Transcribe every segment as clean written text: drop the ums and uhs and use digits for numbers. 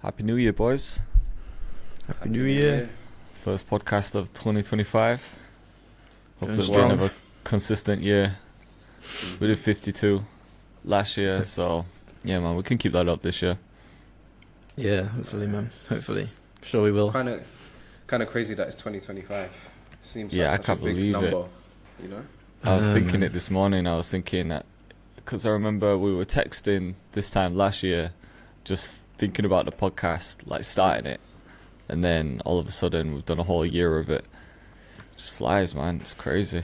Happy New Year, boys. Happy New Year. First podcast of 2025. Hopefully strong. we'll have a consistent year. We did 52 last year, so yeah, man, we can keep that up this year. Yeah, hopefully, man. Hopefully. Sure we will. Kind of crazy that it's 2025. Seems Yeah, I like such can't a big believe it. number, you know? I was thinking man. it this morning. I was thinking that because I remember we were texting this time last year, just thinking about the podcast, like starting it, and then all of a sudden we've done a whole year of it. It just flies, man. It's crazy.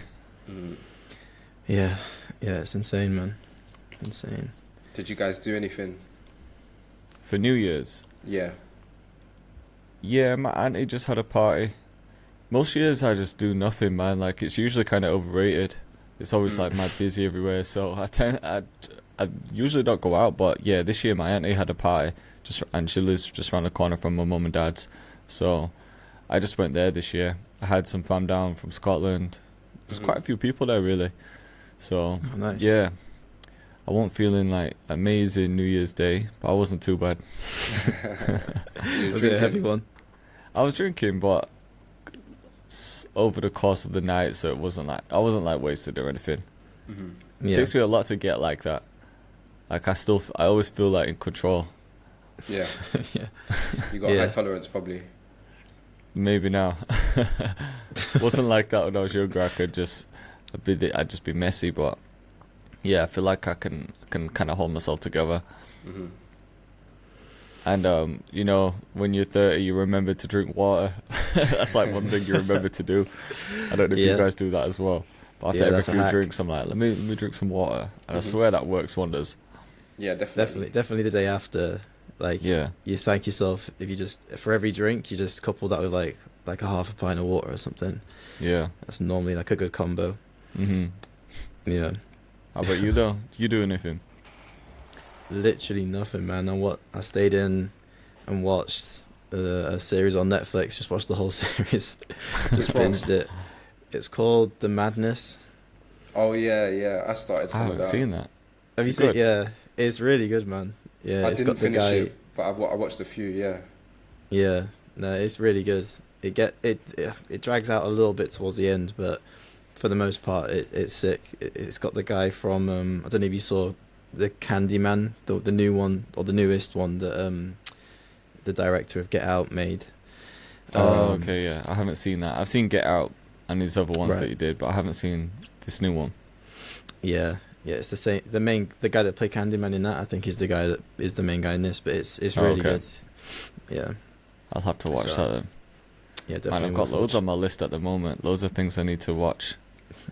Yeah, it's insane, man. Insane. Did you guys do anything? For New Year's, Yeah. yeah, my auntie just had a party. Most years I just do nothing, man. Like, it's usually kind of overrated. It's always like mad busy everywhere, so I usually don't go out. But yeah, this year my auntie had a party, and she lives just around the corner from my mum and dad's. So I just went there this year. I had some fam down from Scotland. There's quite a few people there, really. So Oh, nice. yeah, I wasn't feeling like amazing New Year's Day, but I wasn't too bad. Was it a heavy one? I was drinking, but over the course of the night, so it wasn't like I wasn't like wasted or anything. It Yeah. takes me a lot to get like that. Like I always feel like in control. Yeah. Yeah. You got Yeah. high tolerance, probably. Maybe now. Wasn't like that when I was younger. I'd just be messy, but yeah, I feel like I can kind of hold myself together. Hmm. And you know, when you're 30, you remember to drink water. That's like one thing you remember to do. I don't know if you Yeah. guys do that as well. But after Yeah, every that's a few hack. drinks, I'm like, let me drink some water, and I swear that works wonders. Yeah, definitely. Definitely the day after. Like, Yeah. you thank yourself if you just, for every drink, you just couple that with like a half a pint of water or something. Yeah. That's normally like a good combo. Mhm. Yeah. How about you though? You do anything? Literally nothing, man. I stayed in and watched a series on Netflix. Just watched the whole series. Just Which one? binged it. It's called The Madness. Oh, yeah. I started I some of haven't that. seen that. Have you Is it seen? good? Yeah, it's really good, man. Yeah, I it's didn't got the finish guy. it, but I watched a few, yeah. Yeah, no, it's really good. It drags out a little bit towards the end, but for the most part, it's sick. It's got the guy from I don't know if you saw the Candyman, the new one or the newest one that the director of Get Out made. Oh, okay, yeah. I haven't seen that. I've seen Get Out and these other ones that Right. you did, but I haven't seen this new one. Yeah, it's the same. The guy that played Candyman in that, I think, is the guy that is the main guy in this. But it's Oh, really okay. good. Yeah, I'll have to watch It's that then. yeah, Man, definitely. I've got worth loads watching. on my list at the moment. Loads of things I need to watch.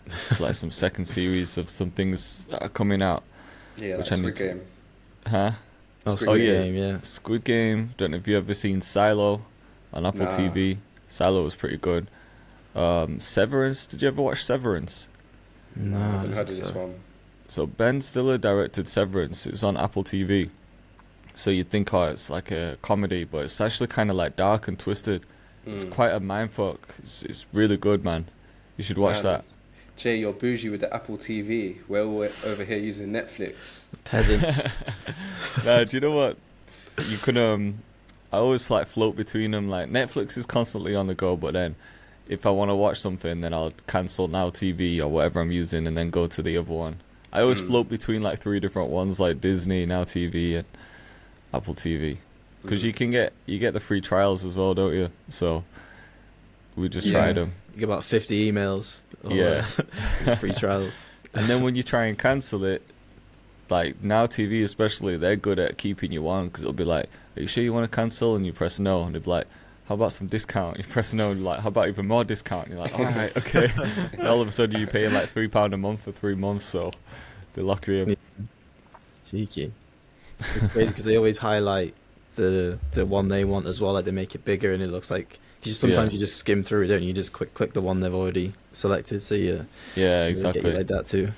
It's like some second series of some things that are coming out. Yeah, Which like I Squid need to- Game. Huh? Oh, Squid Squid Game. Game, yeah. Squid Game. Don't know if you ever seen Silo on Apple Nah. TV. Silo was pretty good. Severance. Did you ever watch Severance? No, I I haven't don't heard of think this so. one. So Ben Stiller directed Severance. It was on Apple TV. So you'd think, oh, it's like a comedy, but it's actually kind of like dark and twisted. It's quite a mindfuck. It's really good, man. You should watch Man. that. Jay, you're bougie with the Apple TV. We're all over here using Netflix. Peasants. Nah, do you know what? You could I always like float between them. Like Netflix is constantly on the go, but then if I want to watch something, then I'll cancel Now TV or whatever I'm using, and then go to the other one. I always float between like 3 different ones, like Disney, Now TV, and Apple TV, because you get the free trials as well, don't you? So we just Yeah. tried them. You get about 50 emails. Or, Yeah. free trials. And then when you try and cancel it, like Now TV especially, they're good at keeping you on, because it'll be like, are you sure you want to cancel? And you press no, and they'll be like, how about some discount? You press no, and you're like, how about even more discount? And you're like, all right, okay. And all of a sudden you're paying like £3 a month for 3 months, so they lock you in. It's cheeky. It's crazy because they always highlight the one they want as well. Like they make it bigger, and it looks like sometimes Yeah. you just skim through it, don't you? You just click the one they've already selected. So Yeah, they get exactly. you like that too.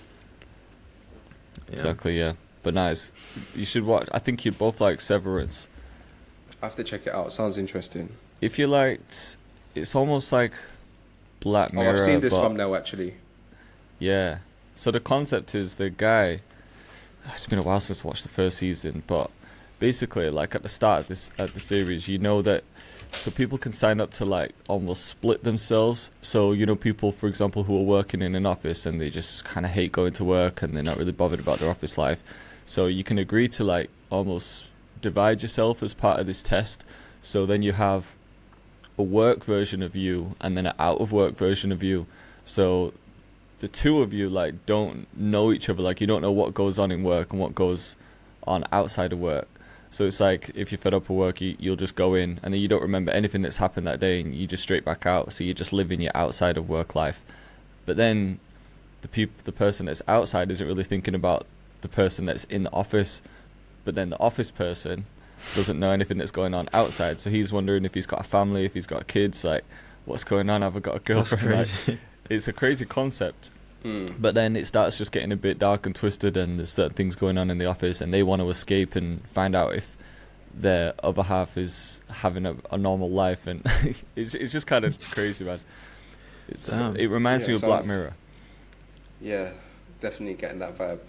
Yeah. Exactly, yeah. But nice. You should watch. I think you'd both like Severance. I have to check it out. Sounds interesting. If you liked, it's almost like Black Oh, Mirror. I've seen this but thumbnail actually. yeah. So the concept is the guy. It's been a while since I watched the first season, but basically, like at the start of this at the series, you know that so people can sign up to like almost split themselves. So people, for example, who are working in an office and they just kind of hate going to work and they're not really bothered about their office life. So you can agree to like almost divide yourself as part of this test. So then you have a work version of you and then an out of work version of you. So the two of you like don't know each other. Like you don't know what goes on in work and what goes on outside of work. So it's like if you're fed up of work, you'll just go in and then you don't remember anything that's happened that day and you just straight back out. So you're just living your outside of work life. But then the person that's outside isn't really thinking about the person that's in the office. But then the office person doesn't know anything that's going on outside. So he's wondering if he's got a family, if he's got kids, like what's going on? Have I got a girlfriend? That's crazy. Like, it's a crazy concept. But then it starts just getting a bit dark and twisted, and there's certain things going on in the office, and they want to escape and find out if their other half is having a normal life, and it's just kind of crazy, man. It reminds me of Black Mirror. Yeah, definitely getting that vibe.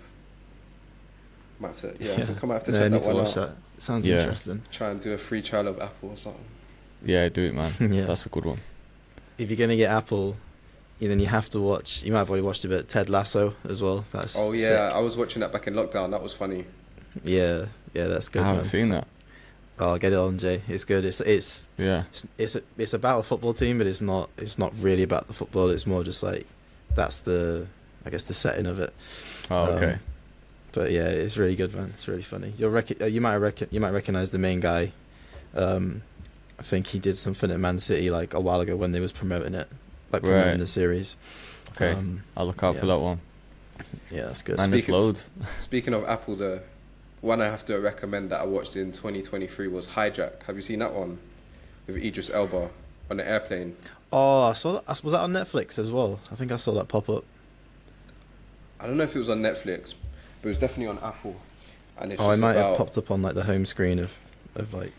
I think I might have to I check need that to one watch out. that. Sounds Yeah. interesting. Try and do a free trial of Apple or something. Yeah, do it, man. Yeah. That's a good one. If you're gonna get Apple, then you have to watch. You might have already watched a bit. Ted Lasso as well. That's Oh yeah, sick. I was watching that back in lockdown. That was funny. Yeah, that's good. I haven't man. seen that. Oh, get it on, Jay. It's good. It's Yeah. it's about a football team, but it's not really about the football. It's more just like that's the setting of it. Oh, okay. But yeah, it's really good, man. It's really funny. You might recognize the main guy. I think he did something at Man City like a while ago when they was promoting it, like promoting Right. the series. Okay. I'll look out for that one. Yeah, that's good. And there's loads. Speaking of Apple, the one I have to recommend that I watched in 2023 was Hijack. Have you seen that one with Idris Elba on the airplane? Oh, I saw that. Was that on Netflix as well? I think I saw that pop up. I don't know if it was on Netflix, but it was definitely on Apple. And it's It just might about, have popped up on like the home screen of like.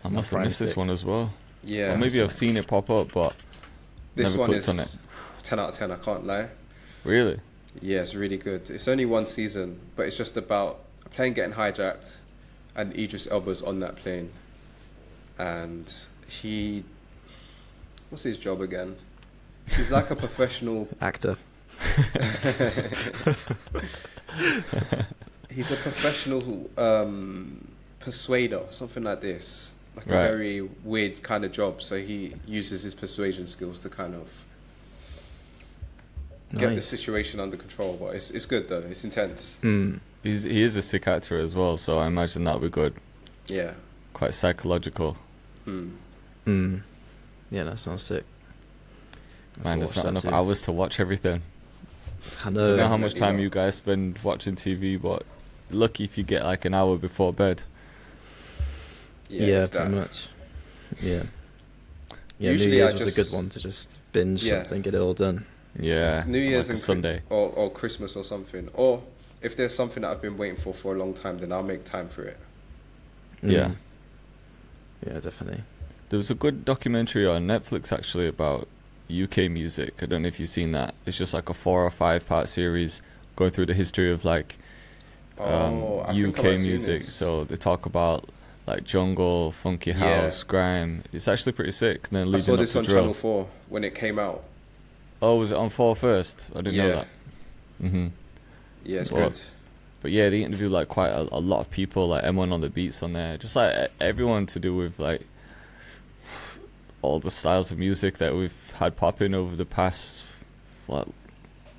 I must have Prime missed this Stick. one as well. yeah. Or maybe I've seen it pop up, but This never one clicked is on it. 10 out of 10. I can't lie. Really? Yeah, it's really good. It's only one season, but it's just about a plane getting hijacked, and Idris Elba's on that plane, and what's his job again? He's like a professional. Actor. He's a professional persuader, something like this. Like Right. a very weird kind of job. So he uses his persuasion skills to kind of get the Nice. situation under control. But it's good though. It's intense. He is a sick actor as well, so I imagine that'll be good. Yeah. Quite psychological. Yeah, that sounds sick. Man, there's not enough hours to watch everything. I I know. don't know how much definitely time not. you guys spend watching TV, but lucky if you get like an hour before bed. Yeah, it's pretty that. much. Yeah. Yeah, Usually New Year's I was a just- good one to just binge Yeah. something, get it all done. Yeah. New Year's like a and Sunday. or Christmas or something. Or if there's something that I've been waiting for a long time, then I'll make time for it. Yeah. Yeah, definitely. There was a good documentary on Netflix actually about UK music. I don't know if you've seen that. It's just like a 4 or 5 part series going through the history of like I think I might UK have seen music. this. So they talk about like jungle, funky Yeah. house, grime. It's actually pretty sick. And then I leading saw up this to on drill. Channel 4 when it came out. Oh, was it on 4 first? I didn't know Yeah. that. Mm-hmm. Yeah, it's Well, good. But yeah, they interviewed like quite a lot of people, like M1 on the beats on there, just like everyone to do with like all the styles of music that we've had popping over the past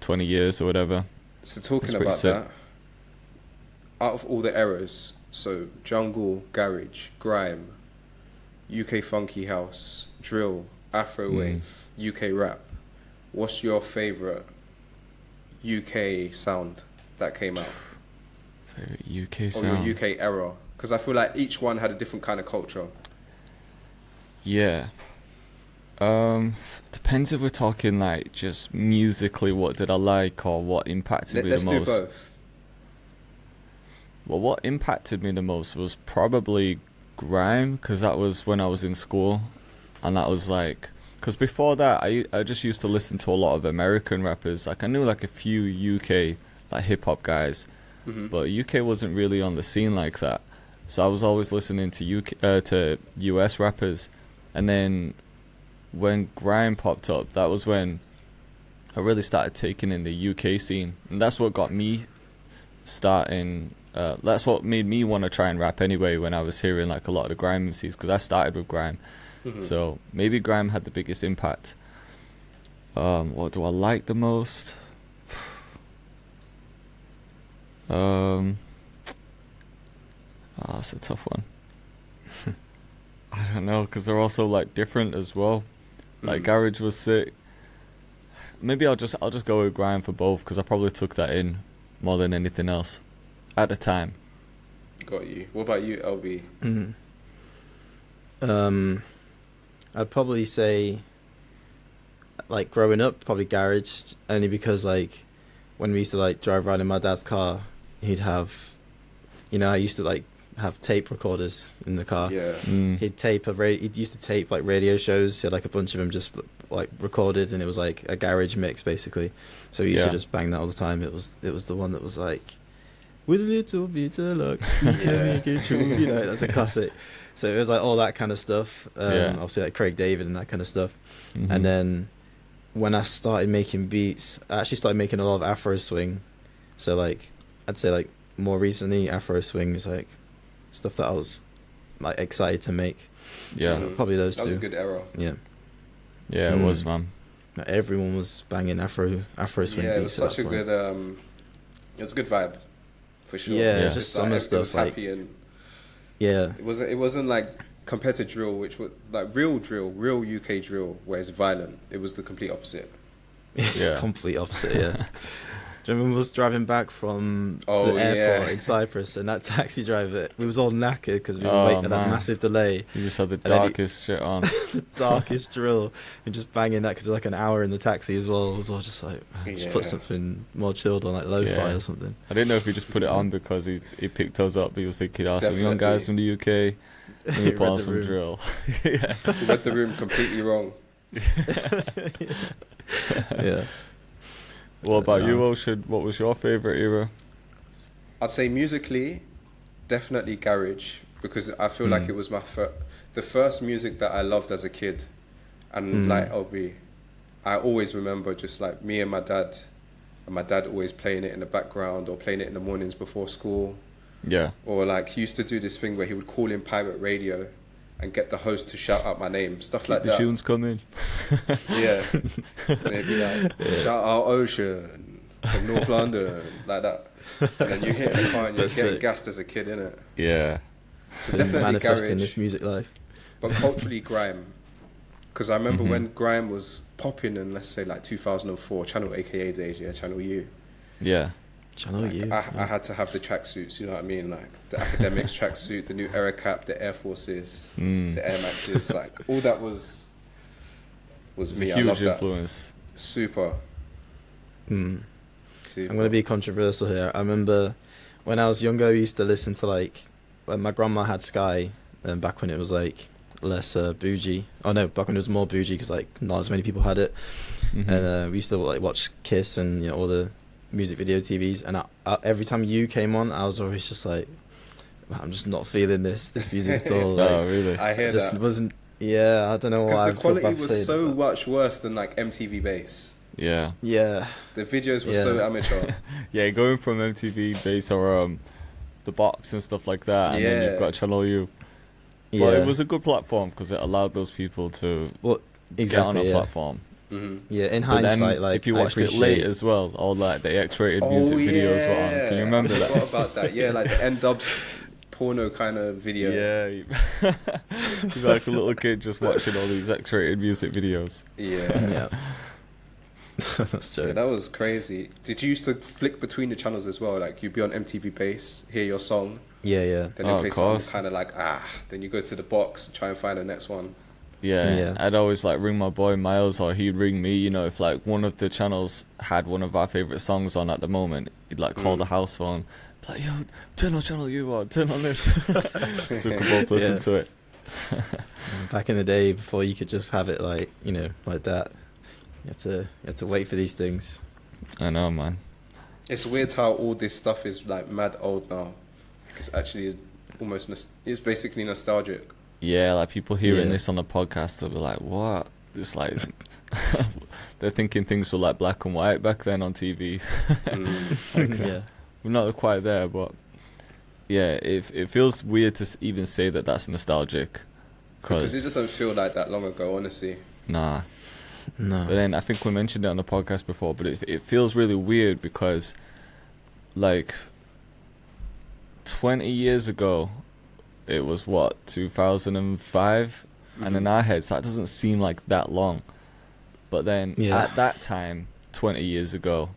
20 years or whatever. So talking It's pretty about sick. that, out of all the eras, so jungle, garage, grime, UK funky house, drill, Afrowave, UK rap, what's your favourite UK sound that came out? Favorite UK Or sound. your UK era? Because I feel like each one had a different kind of culture. Yeah. Depends if we're talking like just musically, what did I like or what impacted me Let's the do most. both. Well, what impacted me the most was probably grime, because that was when I was in school, and that was like, because before that I just used to listen to a lot of American rappers. Like I knew like a few UK like hip hop guys, Mm-hmm. but UK wasn't really on the scene like that. So I was always listening to US rappers, and then when grime popped up, that was when I really started taking in the UK scene, and that's what got me starting. That's what made me want to try and rap anyway. When I was hearing like a lot of the grime MCs, because I started with grime, so maybe grime had the biggest impact. What do I like the most? That's a tough one. I don't know, because they're also like different as well. Like garage was sick. Maybe I'll just go with grime for both, because I probably took that in more than anything else at the time. Got you. What about you, LB? I'd probably say, like, growing up, probably garage, only because, like, when we used to, like, drive around in my dad's car, he'd have, I used to, like, have tape recorders in the car. Yeah. He'd used to tape, like, radio shows. He had, like, a bunch of them just, like, recorded, and it was, like, a garage mix, basically. So he used to just bang that all the time. It was the one that was, like, with a little bit of luck, we can make it true. That's a classic. So it was, like, all that kind of stuff. Obviously, like, Craig David and that kind of stuff. And then when I started making beats, I actually started making a lot of Afro swing. So, like, I'd say, like, more recently, Afro swing is, like, stuff that I was, like, excited to make. Yeah. So probably those two. That was a good era. Yeah. Yeah, it was, man. Everyone was banging Afro swing Yeah, it beats. was such a good, it was a good vibe, for sure. Yeah, just some of the stuff, like, happy and yeah. It wasn't like compared to drill, which was like real UK drill, where it's violent. It was the complete opposite. Yeah. Complete opposite, yeah. Do you remember I was driving back from the airport in Cyprus, and that taxi driver, we was all knackered because we were waiting at that massive delay. You just had the darkest shit on. The darkest drill, and just banging that because it was like an hour in the taxi as well. It was all just like, just put something more chilled on, like lo-fi or something. I didn't know if he just put it on because he picked us up. He was thinking, some young guys from the UK, let me put on some drill. Yeah. He read the room completely wrong. Yeah. What about you, Ocean? What was your favourite era? I'd say musically, definitely garage, because I feel like it was the first music that I loved as a kid. And like I always remember just like me and my dad always playing it in the background or playing it in the mornings before school. Yeah. Or like he used to do this thing where he would call in pirate radio and get the host to shout out my name, stuff like that. The tunes come in. Yeah. And it'd be like, shout out Ocean from North London, like that. And then you hit in the car and you're getting gassed as a kid, innit? Yeah. So definitely manifesting this music life. But culturally grime. Because I remember when grime was popping in, let's say, like 2004, Channel AKA days, Channel U. Yeah. Channel U. I had to have the tracksuits, you know what I mean? Like the academics tracksuit, the new Air Cap, the Air Forces, the Air Maxes, like all that was me. A I huge loved influence. that. Super. I'm going to be controversial here. I remember when I was younger, I used to listen to, like, when my grandma had Sky, and back when it was, like, less bougie. Oh no, back when it was more bougie because, like, not as many people had it. And we used to, like, watch Kiss and, all the music video TVs, and every time You came on, I was always just like, I'm just not feeling this music at all. Like, oh, really? I hear just that. wasn't. Yeah, I don't know why. Because the quality was so much worse than like MTV Base. Yeah. Yeah. The videos were so amateur. Yeah, going from MTV Base or the box and stuff like that, and then you've got Channel U. But it was a good platform because it allowed those people to get on a platform. Yeah, in But hindsight, then, like, if you watched it late as well, all like the X-rated music videos were on. Can you remember that? I forgot about that. Yeah, like the N-Dubs porno kind of video. Yeah, you're like a little kid just watching all these X-rated music videos. Yeah. That's true. Yeah, that was crazy. Did you used to flick between the channels as well? Like you'd be on MTV Base, hear your song. Yeah. Then they play something kind of like then you go to the box and try and find the next one. Yeah, I'd always like ring my boy Miles, or he'd ring me. If like one of the channels had one of our favorite songs on at the moment, he'd like call the house phone, like, yo, turn on Channel U or turn on this, so we could both listen to it. Back in the day, before you could just have it like like that, you had to wait for these things. I know, man. It's weird how all this stuff is like mad old now. It's actually it's basically nostalgic. Yeah, like people hearing Yeah. this on the podcast, they'll be like, "What?" It's like they're thinking things were like black and white back then on TV. Like, Yeah. we're not quite there, but yeah, it feels weird to even say that that's nostalgic, Because it because doesn't feel like that long ago, honestly. nah. But No. then I think we mentioned it on the podcast before, but it feels really weird because like 20 years ago, it was what, 2005, and in Mhm. our heads that doesn't seem like that long. But then Yeah. at that time, 20 years ago,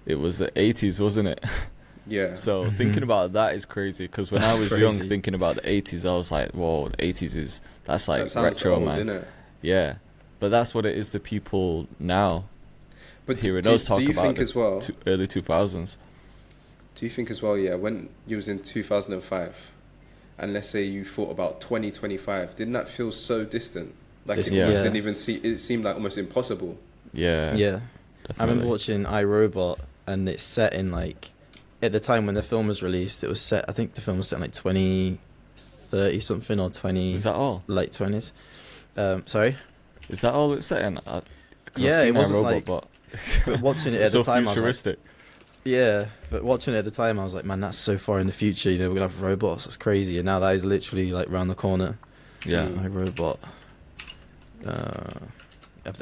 it was the 80s, wasn't it? Yeah. So Mhm. thinking about that is crazy, because when I That's was crazy. young, thinking about the 80s, I was like, whoa, the 80s that's like that sounds retro, old, man. innit? Yeah, but that's what it is to people now. But Hearing do us talk you about think the as well? early 2000s. Do you think as well? Yeah, when you was in 2005, and let's say you thought about 2025, didn't that feel so distant? Like it Distant, almost yeah. didn't even see. It seemed like almost impossible. Yeah, Yeah. I remember definitely. watching iRobot, and it's set in like, at the time when the film was released, it was set, I think the film was set in like 2030 something, or 20, Is that all? late 20s. Sorry? Is that all it's set in? 'Cause I've Yeah, seen it wasn't iRobot, like- but But watching it at it's the so time, I was like, futuristic. yeah, but watching it at the time, I was like, man, that's so far in the future, you know, we're gonna have robots, that's crazy. And now that is literally like round the corner. Yeah, Mm. iRobot.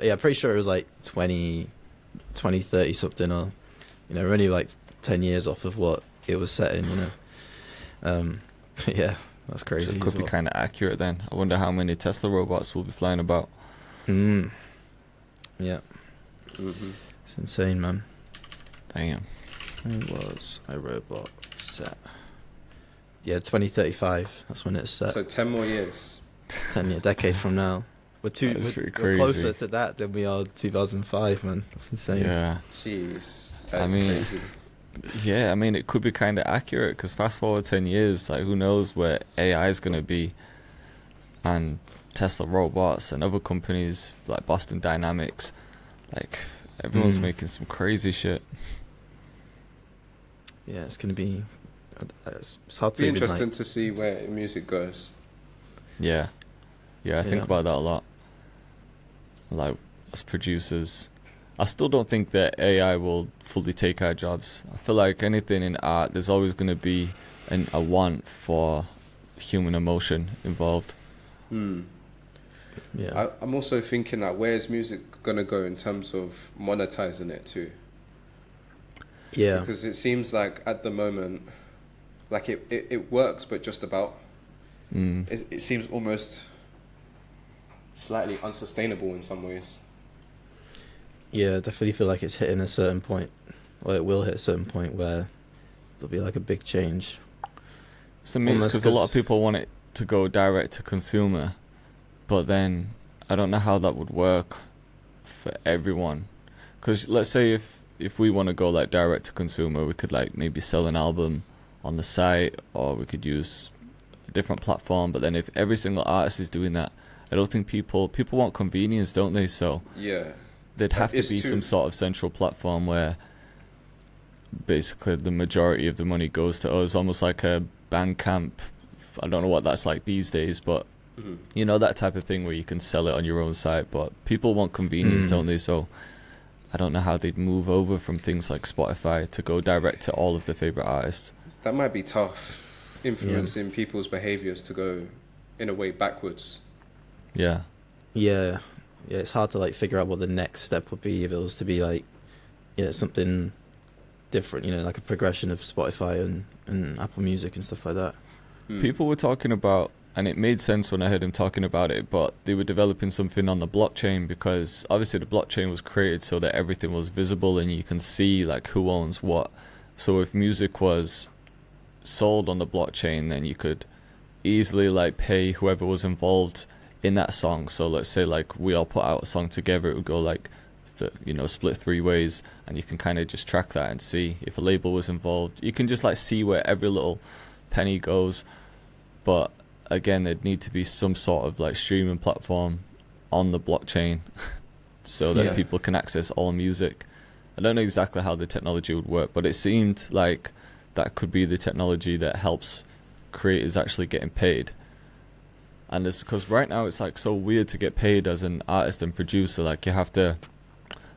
Yeah, I'm pretty sure it was like 2030 something, or, you know, we're only like 10 years off of what it was set in, you know. Yeah, that's so crazy. it could as be well. kind of accurate then. I wonder how many Tesla robots will be flying about. Mm. Yeah, Hmm. it's insane, man. Damn. It was iRobot set. Yeah, 2035. That's when it's set. So 10 more years. 10 year decade from now. That is pretty We're closer crazy. to that than we are 2005, man. That's insane. Yeah, Jeez, I that's mean- crazy. yeah. I mean, it could be kind of accurate, because fast forward 10 years, like who knows where AI is gonna be, and Tesla robots and other companies like Boston Dynamics, like everyone's Mm. making some crazy shit. Yeah, it's gonna be. It's hard to Be even, interesting like, to see where music goes. Yeah, yeah. I think Yeah. about that a lot. Like as producers, I still don't think that AI will fully take our jobs. I feel like anything in art, there's always going to be a want for human emotion involved. Hmm. Yeah. I'm also thinking like, where's music gonna go in terms of monetizing it too? Yeah. Because it seems like at the moment, like it works, but just about. Mm. It seems almost slightly unsustainable in some ways. Yeah, I definitely feel like it's hitting a certain point, or it will hit a certain point where there'll be like a big change. So it's Almost because a lot of 'cause- people want it to go direct to consumer, but then I don't know how that would work for everyone. Because let's say if we want to go like direct to consumer, we could like maybe sell an album on the site, or we could use a different platform. But then if every single artist is doing that, I don't think people want convenience, don't they? So Yeah. there'd have to It's be too- some sort of central platform where basically the majority of the money goes to us, almost like a Bandcamp. I don't know what that's like these days, but Mhm. you know, that type of thing where you can sell it on your own site. But people want convenience, Mm. don't they? So I don't know how they'd move over from things like Spotify to go direct to all of their favorite artists. That might be tough, influencing people's behaviors to go in a way backwards. Yeah, Yeah. Yeah, it's hard to like figure out what the next step would be if it was to be like, yeah, something different, you know, like a progression of Spotify and Apple Music and stuff like that. Hmm. people were talking about, and it made sense when I heard him talking about it, but they were developing something on the blockchain, because obviously the blockchain was created so that everything was visible and you can see like who owns what. So if music was sold on the blockchain, then you could easily like pay whoever was involved in that song. So let's say like we all put out a song together, it would go like split 3 ways, and you can kind of just track that and see if a label was involved. You can just like see where every little penny goes. But again, there'd need to be some sort of like streaming platform on the blockchain so that Yeah. people can access all music. I don't know exactly how the technology would work, but it seemed like that could be the technology that helps creators actually getting paid. And it's because right now it's like so weird to get paid as an artist and producer. Like you have to,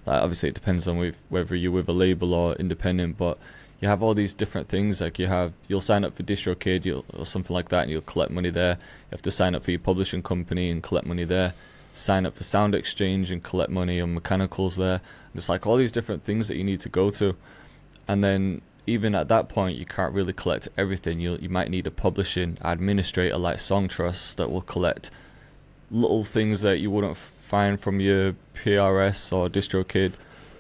like obviously it depends on whether you're with a label or independent, but you have all these different things. Like you'll sign up for DistroKid or something like that, and you'll collect money there. You have to sign up for your publishing company and collect money there. Sign up for Sound Exchange and collect money on mechanicals there. It's like all these different things that you need to go to, and then even at that point you can't really collect everything. You might need a publishing administrator like Songtrust that will collect little things that you wouldn't find from your PRS or DistroKid.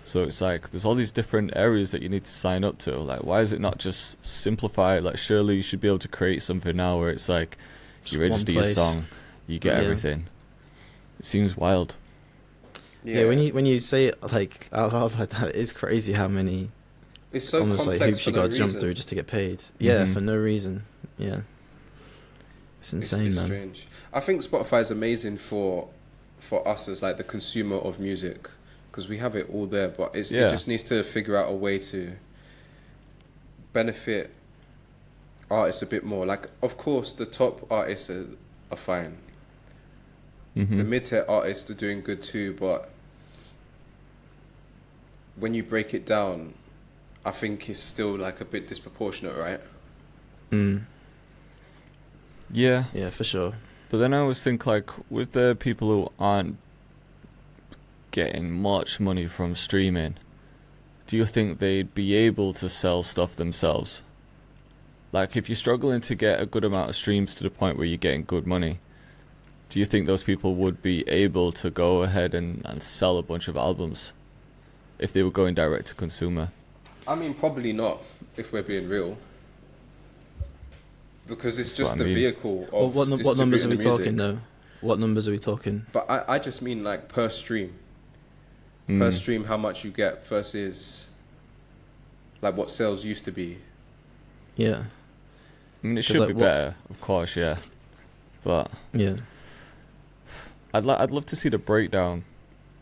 So it's like there's all these different areas that you need to sign up to. Like, why is it not just simplified? Like, surely you should be able to create something now where it's like Just you register your song, you get everything. It seems wild. Yeah, when you say it like out loud like that, it is crazy how many it's so almost like complex hoops you for no got to jump reason. through just to get paid. Yeah, for no reason. Yeah, it's insane, It's man. strange. I think Spotify is amazing for us as like the consumer of music, because we have it all there, but it just needs to figure out a way to benefit artists a bit more. Like, of course, the top artists are fine. The mid-tier artists are doing good too, but when you break it down, I think it's still like a bit disproportionate, right? Yeah, for sure. but then I always think like with the people who aren't getting much money from streaming, do you think they'd be able to sell stuff themselves? Like if you're struggling to get a good amount of streams to the point where you're getting good money, do you think those people would be able to go ahead and sell a bunch of albums if they were going direct to consumer? I mean, probably not, if we're being real. Because it's That's just what I the mean. vehicle of Well, what numbers are we distributing the talking music. though? What numbers are we talking? But I just mean like per stream. Per stream, how much you get versus like what sales used to be. Yeah. I mean, it 'Cause, should like, be what- better, of course, yeah. But Yeah. I'd love to see the breakdown.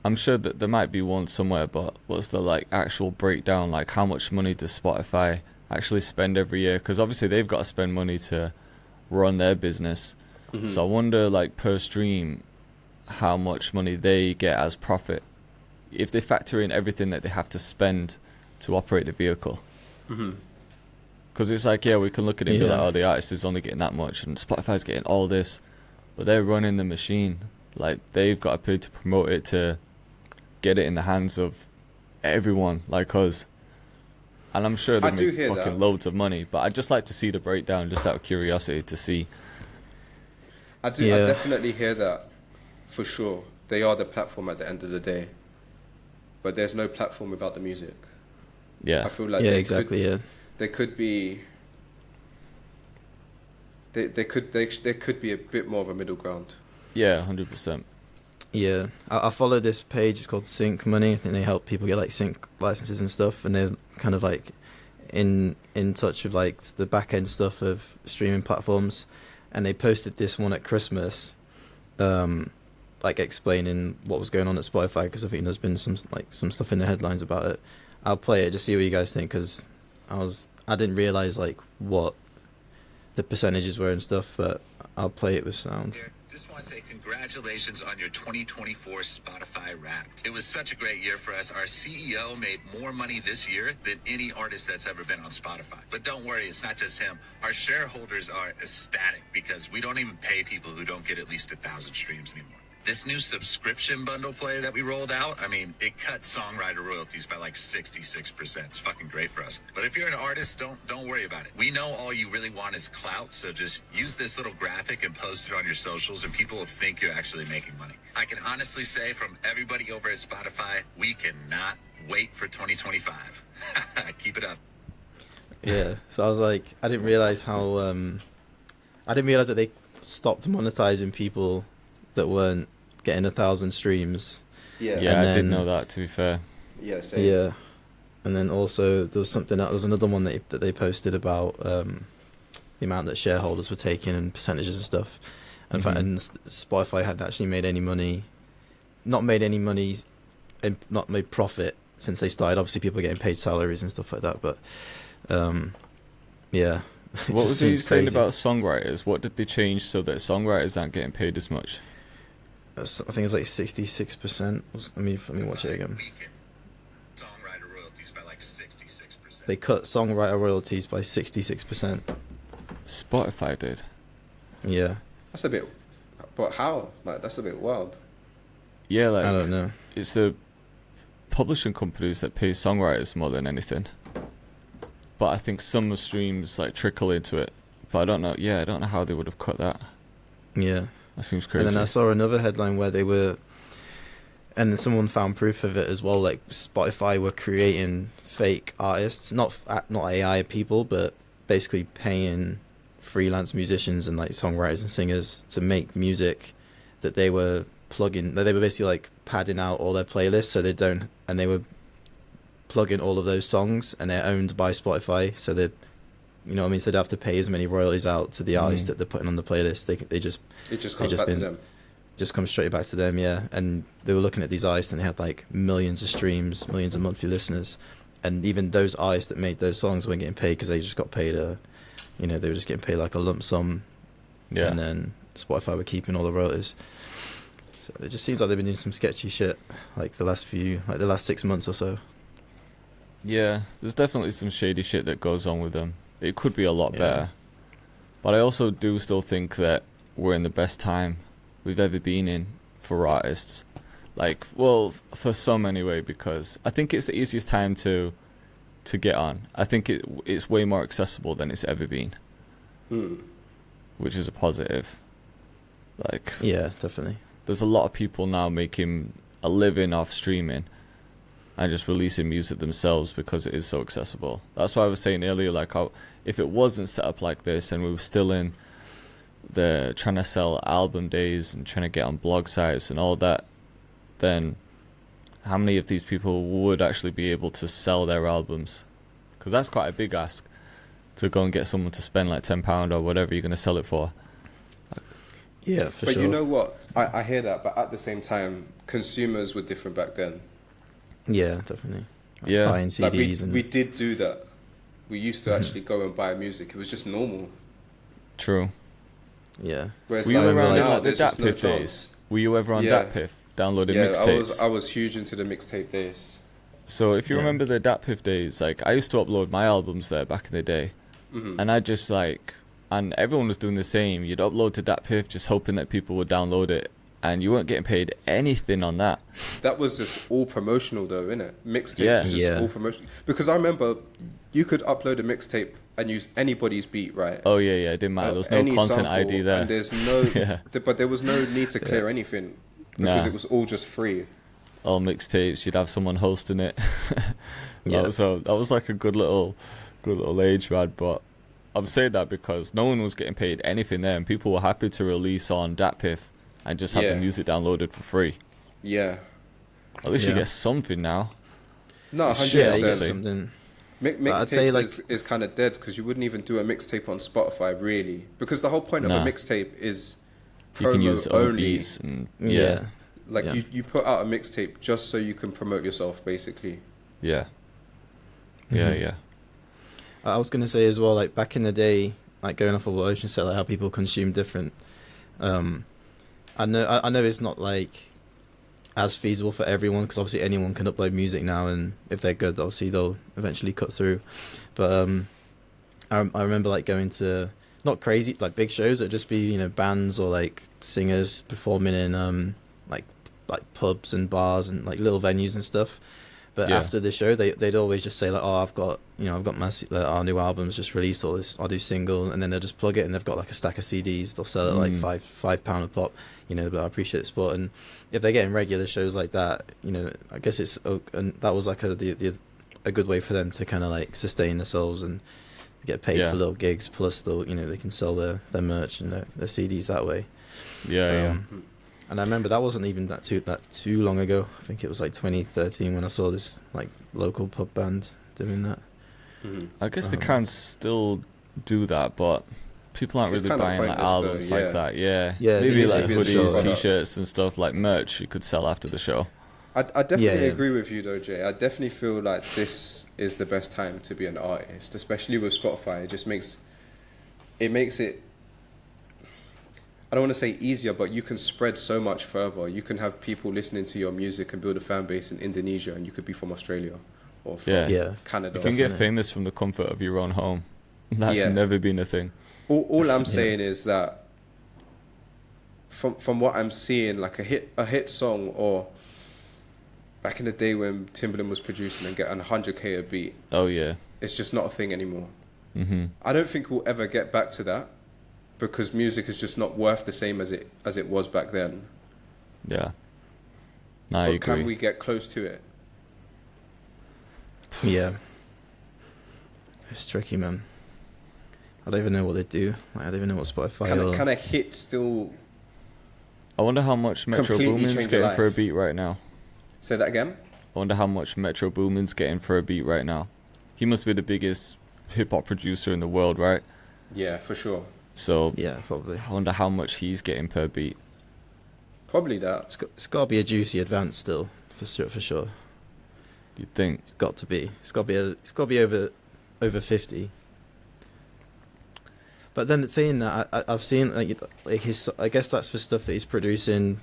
I'm sure that there might be one somewhere, but what's the like actual breakdown? Like how much money does Spotify actually spend every year? Because obviously they've got to spend money to run their business. So I wonder, like per stream, how much money they get as profit if they factor in everything that they have to spend to operate the vehicle. Because it's like, yeah, we can look at it and be like, oh, the artist is only getting that much and Spotify's getting all this, but they're running the machine. Like they've got to pay to promote it, to get it in the hands of everyone like us. And I'm sure they I do make hear fucking that. loads of money, but I'd just like to see the breakdown, just out of curiosity, to see. I do. I definitely hear that, for sure. They are the platform at the end of the day, but there's no platform without the music. Yeah. I feel like Yeah, exactly. there could be. There could be a bit more of a middle ground. Yeah, 100%. Yeah, I follow this page. It's called Sync Money. I think they help people get like sync licenses and stuff, and they're kind of like in touch with like the back end stuff of streaming platforms. And they posted this one at Christmas, like explaining what was going on at Spotify, because I think there's been some stuff in the headlines about it. I'll play it, just see what you guys think, because I didn't realize like what the percentages were and stuff, but I'll play it with sound. Just want to say congratulations on your 2024 Spotify Wrapped. It was such a great year for us. Our CEO made more money this year than any artist that's ever been on Spotify. But don't worry, it's not just him. Our shareholders are ecstatic because we don't even pay people who don't get at least 1,000 streams anymore. This new subscription bundle play that we rolled out, I mean, it cut songwriter royalties by like 66%. It's fucking great for us. But if you're an artist, don't worry about it. We know all you really want is clout, so just use this little graphic and post it on your socials, and people will think you're actually making money. I can honestly say from everybody over at Spotify, we cannot wait for 2025. Keep it up. Yeah, so I was like, I didn't realize that they stopped monetizing people that weren't getting 1,000 streams. Yeah. Yeah, I didn't know that, to be fair. Yeah. Same. Yeah, and then also there was something else. There was another one that they posted about the amount that shareholders were taking and percentages and stuff. And, and Spotify hadn't actually made any money, not made profit since they started. Obviously, people are getting paid salaries and stuff like that. But yeah, It What just was he seems saying crazy. about songwriters? What did they change so that songwriters aren't getting paid as much? I think it's like 66%. Let me watch it again. Weakened songwriter royalties by like 66%. They cut songwriter royalties by 66%. Spotify did. Yeah, That's a bit. But how? Like that's a bit wild. Yeah, I like don't know. it's the publishing companies that pay songwriters more than anything. But I think some streams like trickle into it. But I don't know. Yeah, I don't know how they would have cut that. Yeah. That seems And crazy. then I saw another headline where they were, and then someone found proof of it as well. Like Spotify were creating fake artists, not AI people, but basically paying freelance musicians and like songwriters and singers to make music that they were plugging. They were basically like padding out all their playlists, so they don't, and they were plugging all of those songs, and they're owned by Spotify, so they, you know what I mean, so they don't have to pay as many royalties out to the artists that they're putting on the playlist. They just It just They comes just back to been- them. just come straight back to them, yeah. And they were looking at these artists, and they had like millions of streams, millions of monthly listeners, and even those artists that made those songs weren't getting paid because they just got paid they were just getting paid like a lump sum, Yeah. and then Spotify were keeping all the royalties. So it just seems like they've been doing some sketchy shit like the last 6 months or so. Yeah, there's definitely some shady shit that goes on with them. It could be a lot Yeah. better. But I also do still think that we're in the best time we've ever been in for artists. Like, well, for some anyway, because I think it's the easiest time to get on. I think it's way more accessible than it's ever been, which is a positive. Like, Yeah, definitely. there's a lot of people now making a living off streaming and just releasing music themselves because it is so accessible. That's why I was saying earlier, like, how if it wasn't set up like this and we were still in the trying to sell album days and trying to get on blog sites and all that, then how many of these people would actually be able to sell their albums? Because that's quite a big ask to go and get someone to spend like £10 or whatever you're going to sell it for. Yeah, for But sure. you know what? I hear that, but at the same time, consumers were different back then. Yeah, definitely. Yeah. Buying Like CDs we did do that. We used to actually go and buy music. It was just normal. True. yeah. Whereas Were you like, around in now, like the there's just no DatPiff chance. days? Were you ever on Yeah. DatPiff downloading Yeah, mixtapes? I was huge into the mixtape days. So if you Yeah. remember the DatPiff days, like I used to upload my albums there back in the day, and I just like, and everyone was doing the same. You'd upload to DatPiff just hoping that people would download it, and you weren't getting paid anything on that. That was just all promotional though, innit? Mixtape Yeah. was just Yeah. all promotional. Because I remember you could upload a mixtape and use anybody's beat, right? Oh yeah, it didn't matter. There was no Any content sample, ID there. And there's no, Yeah. but there was no need to clear anything because Nah. it was all just free. All mixtapes, you'd have someone hosting it. Yeah. that was like a good little age, man. But I'm saying that because no one was getting paid anything there, and people were happy to release on DatPiff and just have the Yeah. music downloaded for free. Yeah. At least you Yeah. get something now. No, Shit, 100%. you get obviously. something. Mixtapes I'd say, like- is kind of dead because you wouldn't even do a mixtape on Spotify, really. Because the whole point of Nah. a mixtape is You can promo use other only. beats and Yeah. Like Yeah. you put out a mixtape just so you can promote yourself, basically. yeah. Mhm. Yeah. I was gonna say as well, like back in the day, like going off of what Ocean said, like how people consume different. I know it's not like as feasible for everyone because obviously anyone can upload music now, and if they're good, obviously they'll eventually cut through. But I remember like going to not crazy like big shows, it'd just be bands or like singers performing in like pubs and bars and like little venues and stuff. But Yeah. after the show, they'd always just say like, "Oh, I've got our new albums just released, all this. I'll do single," and then they'll just plug it, and they've got like a stack of CDs. They'll sell it like £5 a pop. But I appreciate the support, and if they're getting regular shows like that, I guess and that was like a good way for them to kind of like sustain themselves and get paid Yeah. for little gigs. Plus, they can sell their merch and their CDs that way. Yeah. And I remember that wasn't even that too long ago. I think it was like 2013 when I saw this like local pub band doing that. I guess they can still do that, but people aren't It's really kinda buying like pointless, though, albums yeah. like that. Yeah. Yeah, Maybe they like just do the hoodies, show. t-shirts and stuff like merch you could sell after the show. I definitely Yeah. agree with you though, Jay. I definitely feel like this is the best time to be an artist, especially with Spotify. It just makes it makes it, I don't want to say easier, but you can spread so much further. You can have people listening to your music and build a fan base in Indonesia, and you could be from Australia or from Yeah. Yeah. Canada. You can get Definitely. famous from the comfort of your own home. That's Yeah. never been a thing. All I'm Yeah. saying is that from what I'm seeing, like a hit song, or back in the day when Timbaland was producing and getting 100K a beat, Oh yeah. it's just not a thing anymore. hmm I don't think we'll ever get back to that because music is just not worth the same as it was back then. Yeah. No, I But agree. can we get close to it? Yeah. It's tricky, man. I don't even know what they do. Like, I don't even know what Spotify or... Can a hit still I wonder how much Metro completely Boomin's change your getting for a life? beat right now. say that again? I wonder how much Metro Boomin's getting for a beat right now. He must be the biggest hip hop producer in the world, right? Yeah, for sure. So Yeah, probably. I wonder how much he's getting per beat. Probably that. It's got to be a juicy advance still, for sure. For sure, You'd think. it's got to be. It's got to be over 50. But then saying that, I've seen like his. I guess that's for stuff that he's producing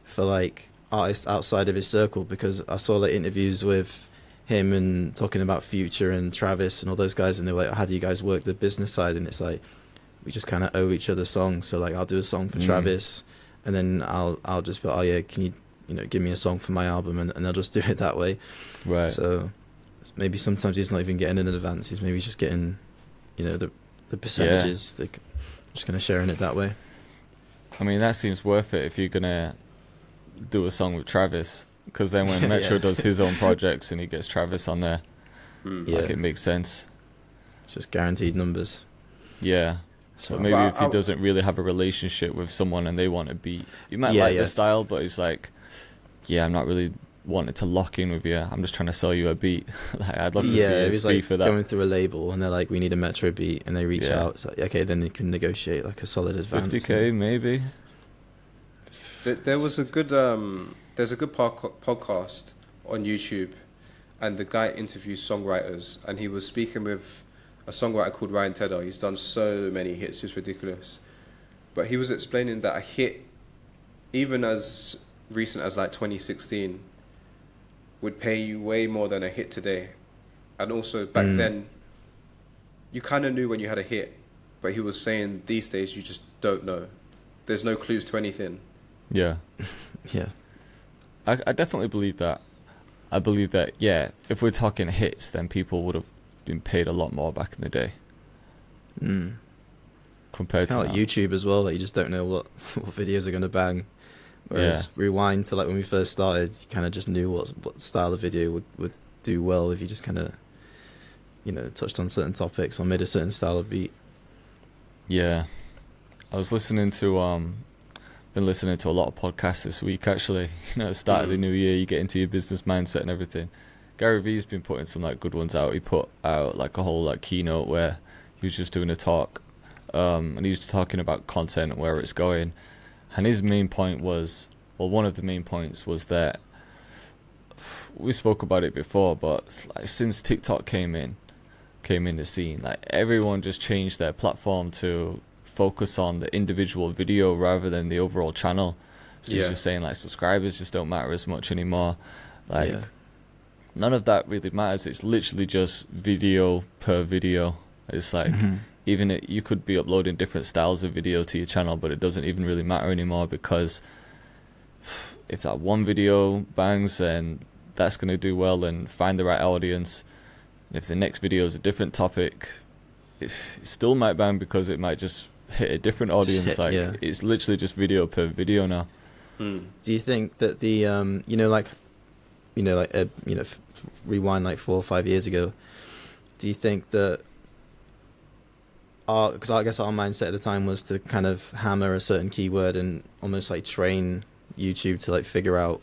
for like artists outside of his circle. Because I saw like interviews with him and talking about Future and Travis and all those guys, and they were like, "How do you guys work the business side?" And it's like we just kind of owe each other songs. So like I'll do a song for Travis, and then I'll just be, "Oh yeah, can you give me a song for my album?" And I'll just do it that way. Right. So maybe sometimes he's not even getting an advance. He's maybe just getting the percentages. They're just kind of sharing it that way. I mean, that seems worth it if you're going to do a song with Travis. Because then when Metro Yeah. does his own projects and he gets Travis on there, Yeah, like, it makes sense. it's just guaranteed numbers. Yeah. So But maybe But if he I- doesn't really have a relationship with someone and they want a beat, you might Yeah, like yeah. the style, but it's like, yeah, I'm not really wanting to lock in with you. I'm just trying to sell you a beat. Like, I'd love to see yeah, a it was speed like for that. going through a label, and they're like, "We need a Metro beat," and they reach Yeah. out. It's like, okay, then they can negotiate like a solid advance. 50k maybe. There was a good there's a good podcast on YouTube, and the guy interviews songwriters, and he was speaking with a songwriter called Ryan Tedder. He's done so many hits, it's ridiculous. But he was explaining that a hit, even as recent as like 2016, would pay you way more than a hit today. And also back then, you kind of knew when you had a hit, but he was saying these days you just don't know. There's no clues to anything. Yeah. Yeah, I definitely believe that. I believe that, yeah, if we're talking hits, then people would have been paid a lot more back in the day compared to kind of now. like YouTube as well. Like you just don't know what videos are going to bang. Whereas Rewind to like when we first started, you kind of just knew what style of video would do well if you just kind of touched on certain topics or made a certain style of beat. Yeah. I was listening to been listening to a lot of podcasts this week actually. At the start of the new year you get into your business mindset and everything. Gary Vee's been putting some like good ones out. He put out like a whole like keynote where he was just doing a talk, and he was talking about content and where it's going. And his main point was, well, one of the main points was that we spoke about it before, but like since TikTok came in the scene, like everyone just changed their platform to focus on the individual video rather than the overall channel. So he's just saying like subscribers just don't matter as much anymore. Like Yeah. none of that really matters. It's literally just video per video. It's like you could be uploading different styles of video to your channel, but it doesn't even really matter anymore, because if that one video bangs, then that's going to do well and find the right audience. And if the next video is a different topic, it still might bang because it might just hit a different audience. It's literally just video per video now. Do you think that the rewind like 4 or 5 years ago, do you think that because I guess our mindset at the time was to kind of hammer a certain keyword and almost like train YouTube to like figure out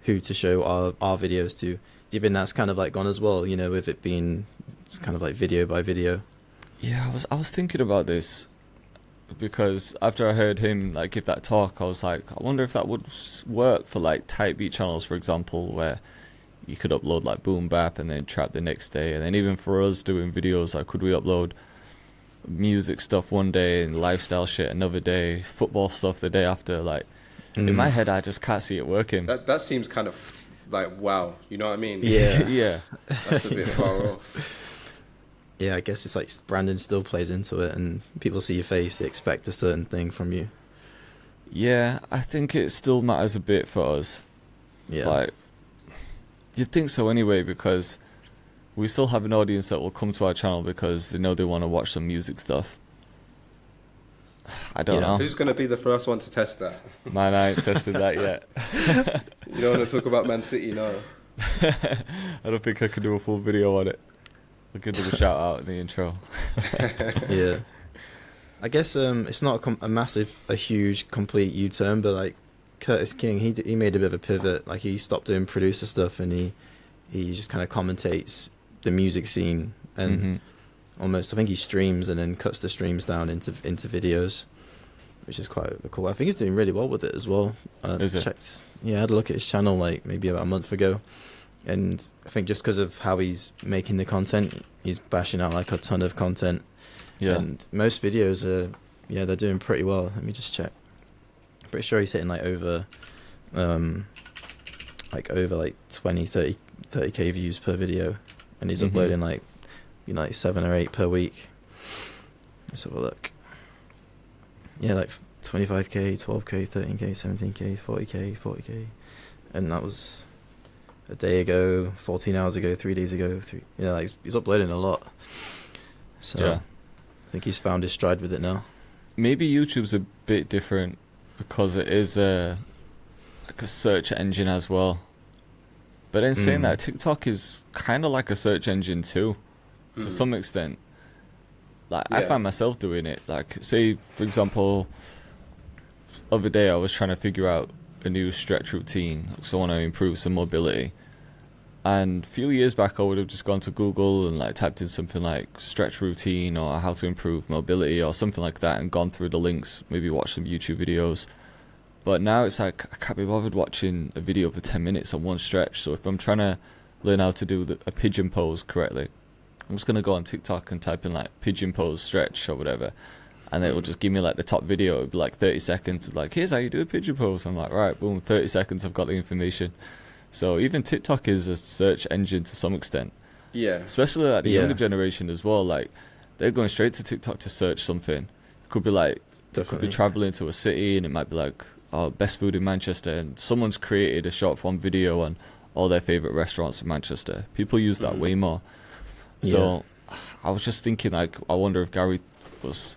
who to show our videos to. Do you think that's kind of like gone as well, with it being just kind of like video by video? Yeah, I was thinking about this, because after I heard him like give that talk, I was like, I wonder if that would work for like type beat channels, for example, where you could upload like boom bap and then trap the next day. And then even for us doing videos, like could we upload music stuff one day and lifestyle shit another day, football stuff the day after. Like in my head, I just can't see it working. That seems kind of like wow. You know what I mean? Yeah. Yeah. That's a bit far off. Yeah, I guess it's like branding still plays into it, and people see your face, they expect a certain thing from you. Yeah, I think it still matters a bit for us. Yeah. Like, you'd think so anyway, because we still have an audience that will come to our channel because they know they want to watch some music stuff. I don't know. Who's gonna be the first one to test that? Man, I ain't tested that yet. You don't want to talk about Man City, no. I don't think I could do a full video on it. I'll give them a shout out in the intro. Yeah. I guess it's not a huge, complete U-turn, but like Curtis King, he made a bit of a pivot. Like he stopped doing producer stuff, and he just kind of commentates the music scene, and almost, I think he streams and then cuts the streams down into videos, which is quite cool. I think he's doing really well with it as well. Is it? I had a look at his channel like maybe about a month ago, and I think just because of how he's making the content, he's bashing out like a ton of content. Yeah. And most videos are, they're doing pretty well. Let me just check. Pretty sure he's hitting like over 20, 30k views per video, and he's uploading like 7 or 8 per week. Let's have a look. Yeah, like 25k, 12k, 13k, 17k, 40k, and that was a day ago, 14 hours ago, 3 days ago. Like he's uploading a lot. So Yeah. I think he's found his stride with it now. Maybe YouTube's a bit different because it is like a search engine as well. But in saying that, TikTok is kind of like a search engine too, to some extent. Like I find myself doing it. Like say, for example, other day I was trying to figure out a new stretch routine because I want to improve some mobility. And a few years back, I would have just gone to Google and like typed in something like stretch routine or how to improve mobility or something like that, and gone through the links, maybe watch some YouTube videos. But now it's like I can't be bothered watching a video for 10 minutes on one stretch. So if I'm trying to learn how to do a pigeon pose correctly, I'm just going to go on TikTok and type in like pigeon pose stretch or whatever. And it will just give me like the top video. It'll be like 30 seconds. Like, here's how you do a pigeon pose. I'm like, right, boom, 30 seconds. I've got the information. So even TikTok is a search engine to some extent. Yeah. Especially like the younger generation as well. Like they're going straight to TikTok to search something. It could be like, could be traveling to a city and it might be like, oh, best food in Manchester. And someone's created a short form video on all their favorite restaurants in Manchester. People use that way more. So I was just thinking, like, I wonder if Gary was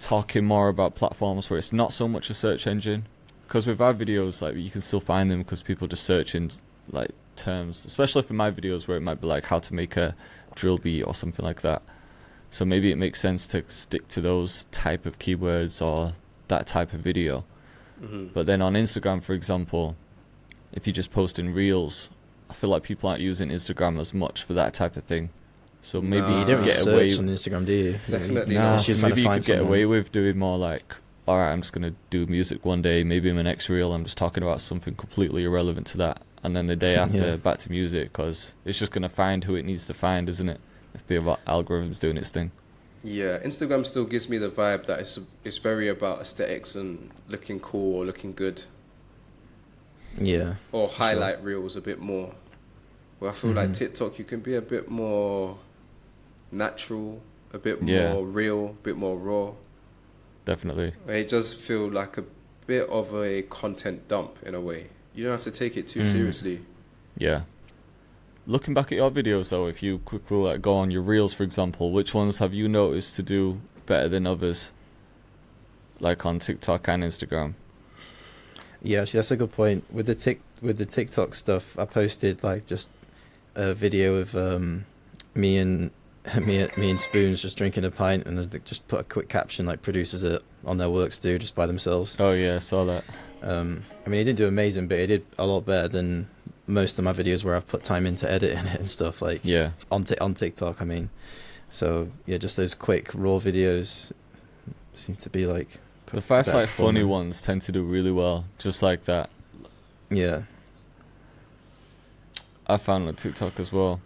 talking more about platforms where it's not so much a search engine. Because with our videos, like, you can still find them because people just search in like terms, especially for my videos where it might be like how to make a drill beat or something like that. So maybe it makes sense to stick to those type of keywords or that type of video. But then on Instagram, for example, if you just post in reels, I feel like people aren't using Instagram as much for that type of thing. So maybe you don't get search away on Instagram, do you? Definitely Nah, not. so You're trying maybe to you find could get someone. away with doing more like, alright, I'm just going to do music one day, maybe in my next reel I'm just talking about something completely irrelevant to that, and then the day after back to music, because it's just going to find who it needs to find, isn't it, if the algorithm's doing its thing. Yeah, Instagram still gives me the vibe that it's very about aesthetics and looking cool or looking good, Yeah. or highlight reels a bit more. Where I feel like TikTok, you can be a bit more natural, a bit more real, a bit more raw. Definitely. It does feel like a bit of a content dump in a way. You don't have to take it too seriously. Yeah. Looking back at your videos though, if you quickly like go on your reels, for example, which ones have you noticed to do better than others? Like on TikTok and Instagram. Yeah, actually, that's a good point. With the TikTok stuff, I posted like just a video of me and Spoons just drinking a pint, and I just put a quick caption like producers are on their works do just by themselves. Oh yeah, I saw that. I mean, he didn't do amazing, but he did a lot better than most of my videos where I've put time into editing it and stuff. Like on TikTok, I mean. So yeah, just those quick raw videos seem to be like the fast like funny ones tend to do really well, just like that. Yeah. I found on TikTok as well.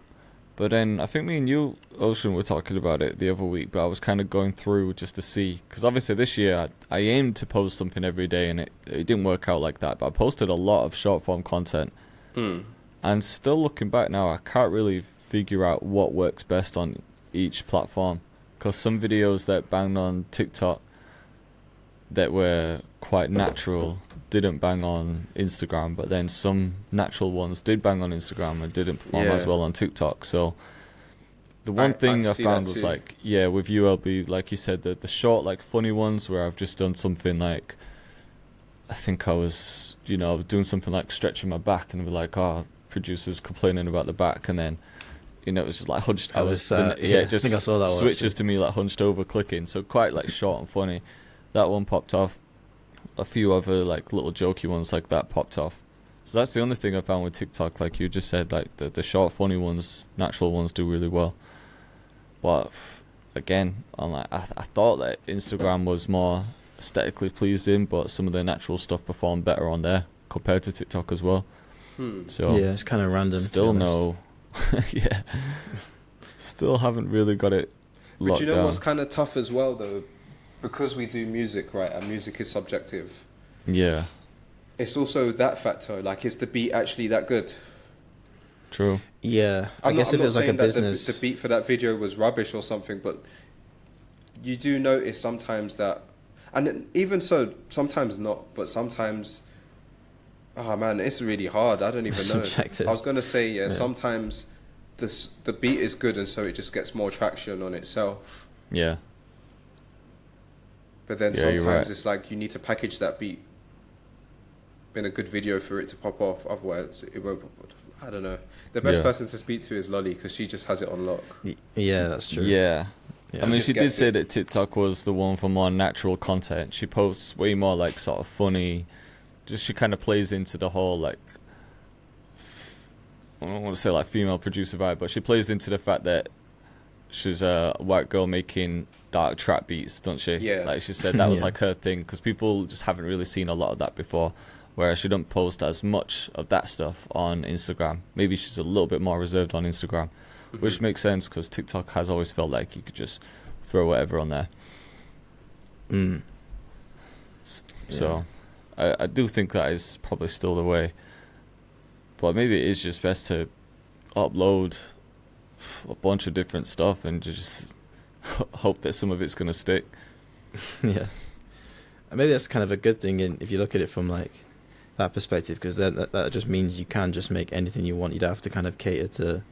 But then I think me and you, Ocean, were talking about it the other week. But I was kind of going through just to see, because obviously this year I aimed to post something every day, and it didn't work out like that. But I posted a lot of short form content, and still looking back now, I can't really figure out what works best on each platform. Because some videos that banged on TikTok that were quite natural didn't bang on Instagram, but then some natural ones did bang on Instagram and didn't perform as well on TikTok. So the one thing I found was like, with ULB, like you said, the short, like funny ones where I've just done something like, I think I was doing something like stretching my back, and we're like, oh, producers complaining about the back, and then it was just like hunched. I think I saw that switches to me like hunched over clicking, so quite like short and funny. That one popped off. A few other like little jokey ones like that popped off. So that's the only thing I found with TikTok, like you just said, like the short funny ones, natural ones do really well. But again, I thought that Instagram was more aesthetically pleasing, but some of the natural stuff performed better on there compared to TikTok as well. So yeah, it's kind of random. Still no, still haven't really got it locked But you know down. what's kind of tough as well though, because we do music, right? And music is subjective. Yeah. It's also that factor. Like, is the beat actually that good? True. Yeah, I guess if it was like a business, the beat for that video was rubbish or something, but you do notice sometimes that, and even so, sometimes not, but sometimes, oh man, it's really hard. I don't even know. Subjective. I was gonna say, sometimes the beat is good, and so it just gets more traction on itself. Yeah. But then Yeah, you're sometimes right. it's like you need to package that beat in a good video for it to pop off. Otherwise, it won't. I don't know. The best person to speak to is Lolly, because she just has it on lock. Yeah, that's true. Yeah. I mean, Just she did gets say it. that TikTok was the one for more natural content. She posts way more like sort of funny. Just she kind of plays into the whole like, I don't want to say like female producer vibe, but she plays into the fact that she's a white girl making dark trap beats, don't she? Yeah. Like she said, that was Yeah. like her thing, because people just haven't really seen a lot of that before. Whereas she don't post as much of that stuff on Instagram. Maybe she's a little bit more reserved on Instagram, which makes sense because TikTok has always felt like you could just throw whatever on there. So I do think that is probably still the way. But maybe it is just best to upload a bunch of different stuff and just hope that some of it's going to stick. Yeah, and maybe that's kind of a good thing if you look at it from like that perspective, because that just means you can just make anything you want. You don't have to kind of cater to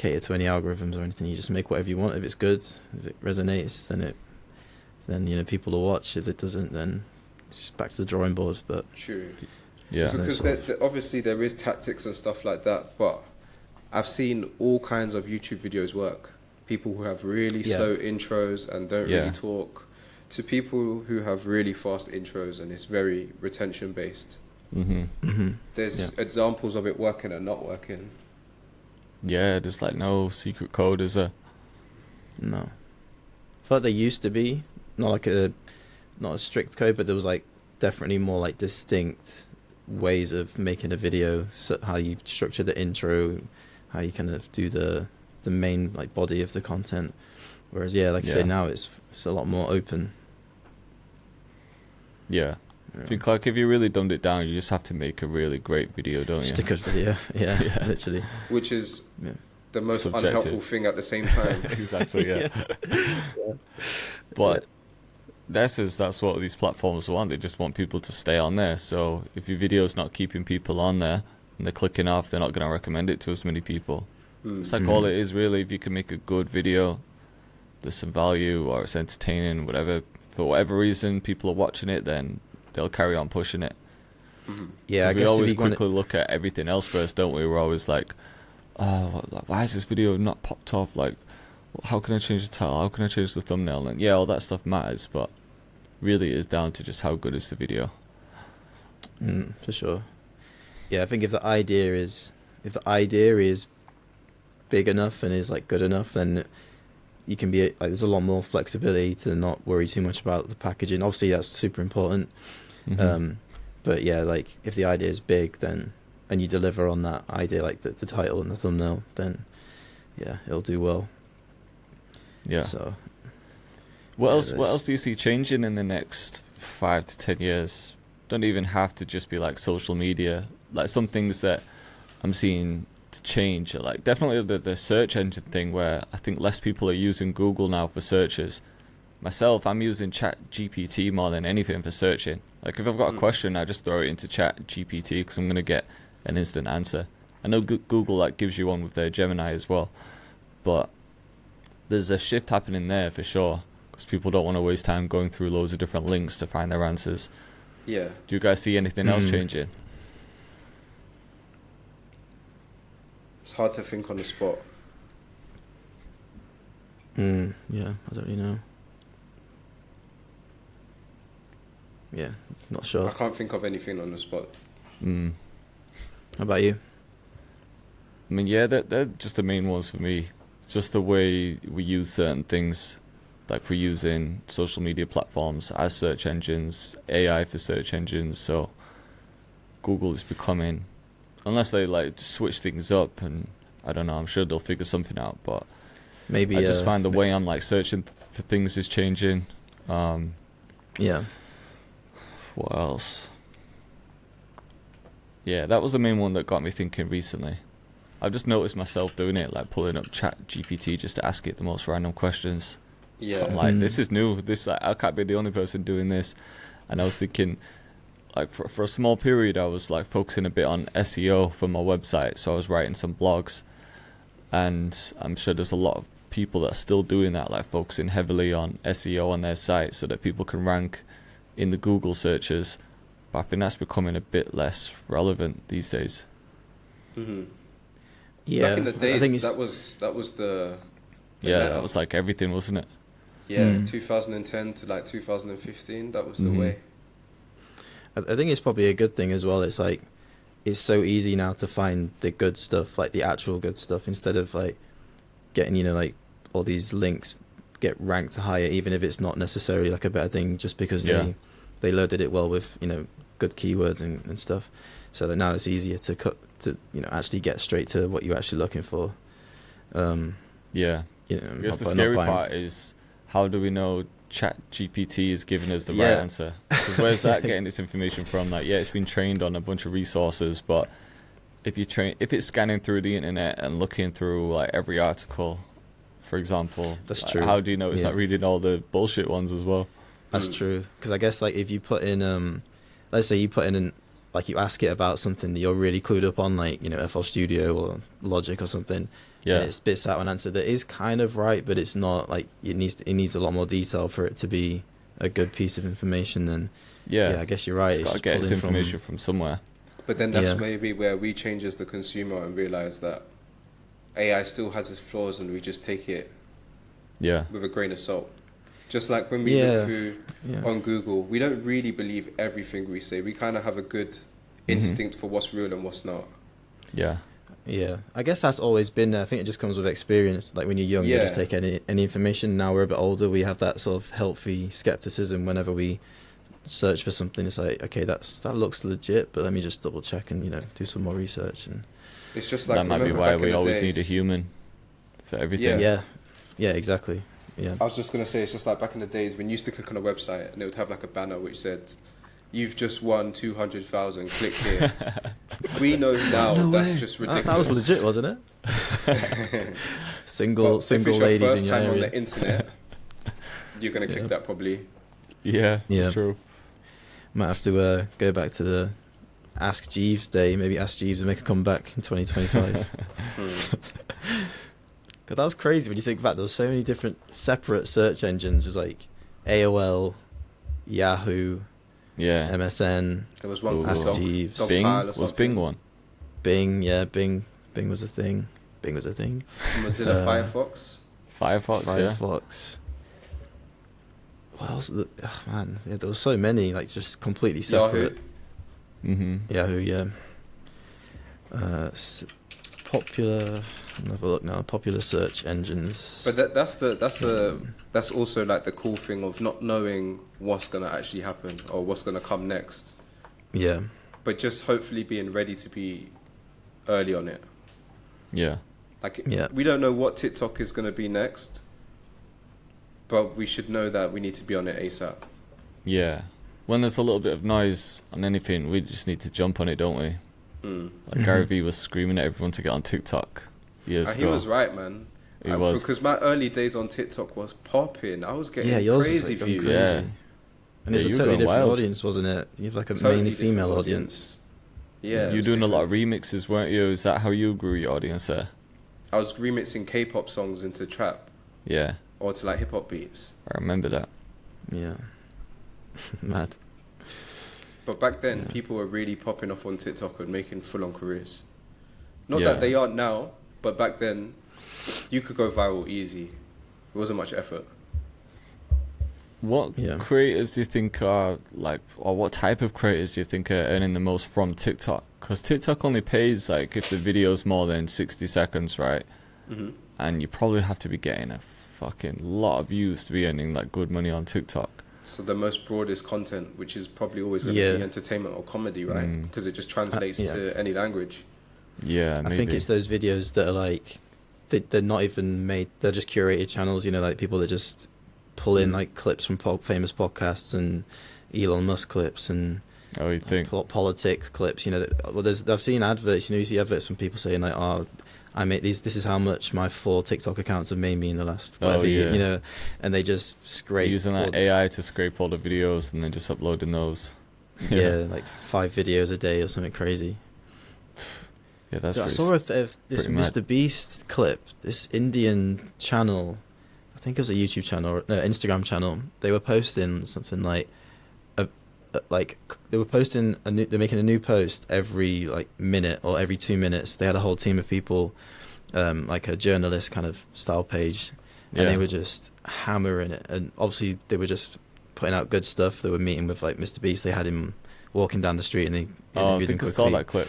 any algorithms or anything. You just make whatever you want. If it's good, if it resonates, then people will watch. If it doesn't, then it's back to the drawing board. But True. Yeah. Because obviously there is tactics and stuff like that, but I've seen all kinds of YouTube videos work. People who have really slow intros and don't really talk, to people who have really fast intros and it's very retention based. There's examples of it working and not working. Yeah, there's like no secret code, is there? no, I thought there used to be not a strict code, but there was like definitely more like distinct ways of making a video. So how you structure the intro, how you kind of do the main like body of the content. Whereas like you say, now it's a lot more open. Yeah. I think like if you really dumbed it down, you just have to make a really great video, don't Just you? a good video. Yeah, literally. Which is Yeah. the most Subjective. unhelpful thing at the same time. Exactly, yeah. But that's what these platforms want. They just want people to stay on there. So if your video's not keeping people on there and they're clicking off, they're not going to recommend it to as many people. It's like all it is really. If you can make a good video, there's some value or it's entertaining, whatever. For whatever reason, people are watching it, then they'll carry on pushing it. Yeah, I We guess always quickly look at everything else first, don't we? We're always like, oh, why is this video not popped off? Like, how can I change the title? How can I change the thumbnail? And yeah, all that stuff matters, but really it is down to just how good is the video. For sure. Yeah, I think if the idea is big enough and is like good enough, then you can be like, there's a lot more flexibility to not worry too much about the packaging. Obviously that's super important. But yeah, like if the idea is big, then and you deliver on that idea, like the title and the thumbnail, then yeah, it'll do well. Yeah. So What yeah, else? What else do you see changing in the next 5 to 10 years? Don't even have to just be like social media. Like some things that I'm seeing to change are like definitely the search engine thing, where I think less people are using Google now for searches. Myself, I'm using Chat GPT more than anything for searching. Like if I've got a question, I just throw it into Chat GPT because I'm gonna get an instant answer. I know Google like gives you one with their Gemini as well, but there's a shift happening there for sure because people don't want to waste time going through loads of different links to find their answers. Yeah. Do you guys see anything else changing? It's hard to think on the spot. Yeah, I don't really know. Yeah, not sure. I can't think of anything on the spot. Mm. How about you? I mean, yeah, they're just the main ones for me. Just the way we use certain things, like we're using social media platforms as search engines, AI for search engines. So Google is becoming, unless they like switch things up, and I don't know, I'm sure they'll figure something out. But Maybe I just find the way I'm like searching for things is changing. Yeah. What else? Yeah, that was the main one that got me thinking recently. I've just noticed myself doing it, like pulling up Chat GPT just to ask it the most random questions. Yeah. I'm like, this is new. This like, I can't be the only person doing this. And I was thinking, like for a small period, I was like focusing a bit on SEO for my website. So I was writing some blogs, and I'm sure there's a lot of people that are still doing that, like focusing heavily on SEO on their site so that people can rank in the Google searches. But I think that's becoming a bit less relevant these days. Mm-hmm. Yeah. Back in the I think days, it's, that was the Yeah, meta. that was like everything, wasn't it? Yeah, 2010 to like 2015, that was the way. I think it's probably a good thing as well. It's like it's so easy now to find the good stuff, like the actual good stuff, instead of like getting, you know, like all these links get ranked higher, even if it's not necessarily like a better thing, just because they loaded it well with, you know, good keywords and stuff. So that now it's easier to actually get straight to what you're actually looking for. Yeah. You know, I guess the by not scary buying- part is, how do we know Chat GPT is giving us the right Yeah. answer? Because where's that getting this information from? Like, yeah, it's been trained on a bunch of resources, but if it's scanning through the internet and looking through like every article, for example, That's like, true. how do you know it's Yeah. not reading all the bullshit ones as well? That's true. Because I guess like if you put in, let's say you put in, like you ask it about something that you're really clued up on, like, you know, FL Studio or Logic or something, Yeah. and it spits out an answer that is kind of right, but it's not, like it needs a lot more detail for it to be a good piece of information. Then Yeah, I guess you're right. It's got to just get its pulling from- information from somewhere. But then that's Yeah. maybe where we change as the consumer and realize that AI still has its flaws, and we just take it Yeah. with a grain of salt. Just like when we Yeah. look through Yeah. on Google, we don't really believe everything we say. We kind of have a good instinct for what's real and what's not. Yeah. Yeah, I guess that's always been there. I think it just comes with experience. Like when you're young, you Yeah. just take any information. Now we're a bit older, we have that sort of healthy skepticism whenever we search for something. It's like, okay, that looks legit, but let me just double check and, you know, do some more research. And It's just like, That might be remember why back in we the always need a days- human for everything. yeah, exactly. Yeah, I was just going to say, it's just like back in the days when you used to click on a website and it would have like a banner which said, "You've just won 200,000, click here." We know now that's just ridiculous. that was legit, wasn't it? single But if it's your ladies first in your time on area. the internet, you're going to click Yeah. that probably. Yeah, Yeah. it's true. Might have to go back to the Ask Jeeves day. Maybe Ask Jeeves and make a comeback in 2025. Cause that was crazy when you think back. There were so many different separate search engines. It was like AOL, Yahoo, Yeah. MSN, There was one Ooh. called Ask Dog- Jeeves. Dog Bing? Pile or Was something. Bing one? Bing. Yeah, Bing. Bing was a thing. Bing was a thing. Mozilla Firefox. Firefox, yeah. Firefox. What else? Oh, man, yeah, there was so many. Like just completely separate. Yahoo. Yahoo, yeah. Popular. I'm gonna have a look now. Popular search engines. But that's also like the cool thing of not knowing what's gonna actually happen or what's gonna come next, Yeah. but just hopefully being ready to be early on it. Yeah. Like, Yeah. we don't know what TikTok is going to be next, but we should know that we need to be on it ASAP. Yeah. When there's a little bit of noise on anything, we just need to jump on it, don't we? Like Gary Vee was screaming at everyone to get on TikTok years He ago. was right, man. He was. Because my early days on TikTok was popping. I was getting yours was, crazy like, going views. crazy. Yeah. And it's Yeah, a you were totally going different wild. audience, wasn't it? You have like a Totally mainly different female audience. Yeah. You were doing a lot of remixes, weren't you? Is that how you grew your audience there? I was remixing K-pop songs into trap Yeah, or to like hip hop beats. I remember that. Yeah. Mad. But back then, Yeah. people were really popping off on TikTok and making full-on careers. Not Yeah. that they aren't now, but back then, you could go viral easy. It wasn't much effort. What Yeah. creators do you think are like, or what type of creators do you think are earning the most from TikTok? Because TikTok only pays like if the video's more than 60 seconds, right? Mm-hmm. And you probably have to be getting a fucking lot of views to be earning like good money on TikTok. So the most broadest content, which is probably always going to Yeah. be entertainment or comedy, right? Because it just translates yeah. to any language. Yeah, maybe. I think it's those videos that are like, they're not even made, they're just curated channels, you know, like people that just pull in like clips from famous podcasts and Elon Musk clips and Oh, you think? politics clips, you know. Well, I've seen adverts, you know, you see adverts from people saying like, oh, I made these, this is how much my 4 TikTok accounts have made me in the last whatever year, yeah. you know, and they just scrape Using all that AI to scrape all the videos and then just uploading those. yeah, like 5 videos a day or something crazy. Yeah, that's I pretty saw this pretty mad. Mr. Beast clip, this Indian channel, I think it was a YouTube channel, or no, Instagram channel. They were posting something like, they were posting they're making a new post every like minute or every 2 minutes. They had a whole team of people, like a journalist kind of style page, and they were just hammering it. And obviously they were just putting out good stuff. They were meeting with like Mr. Beast. They had him walking down the street and they Oh, I interviewed him think I quickly. saw that clip.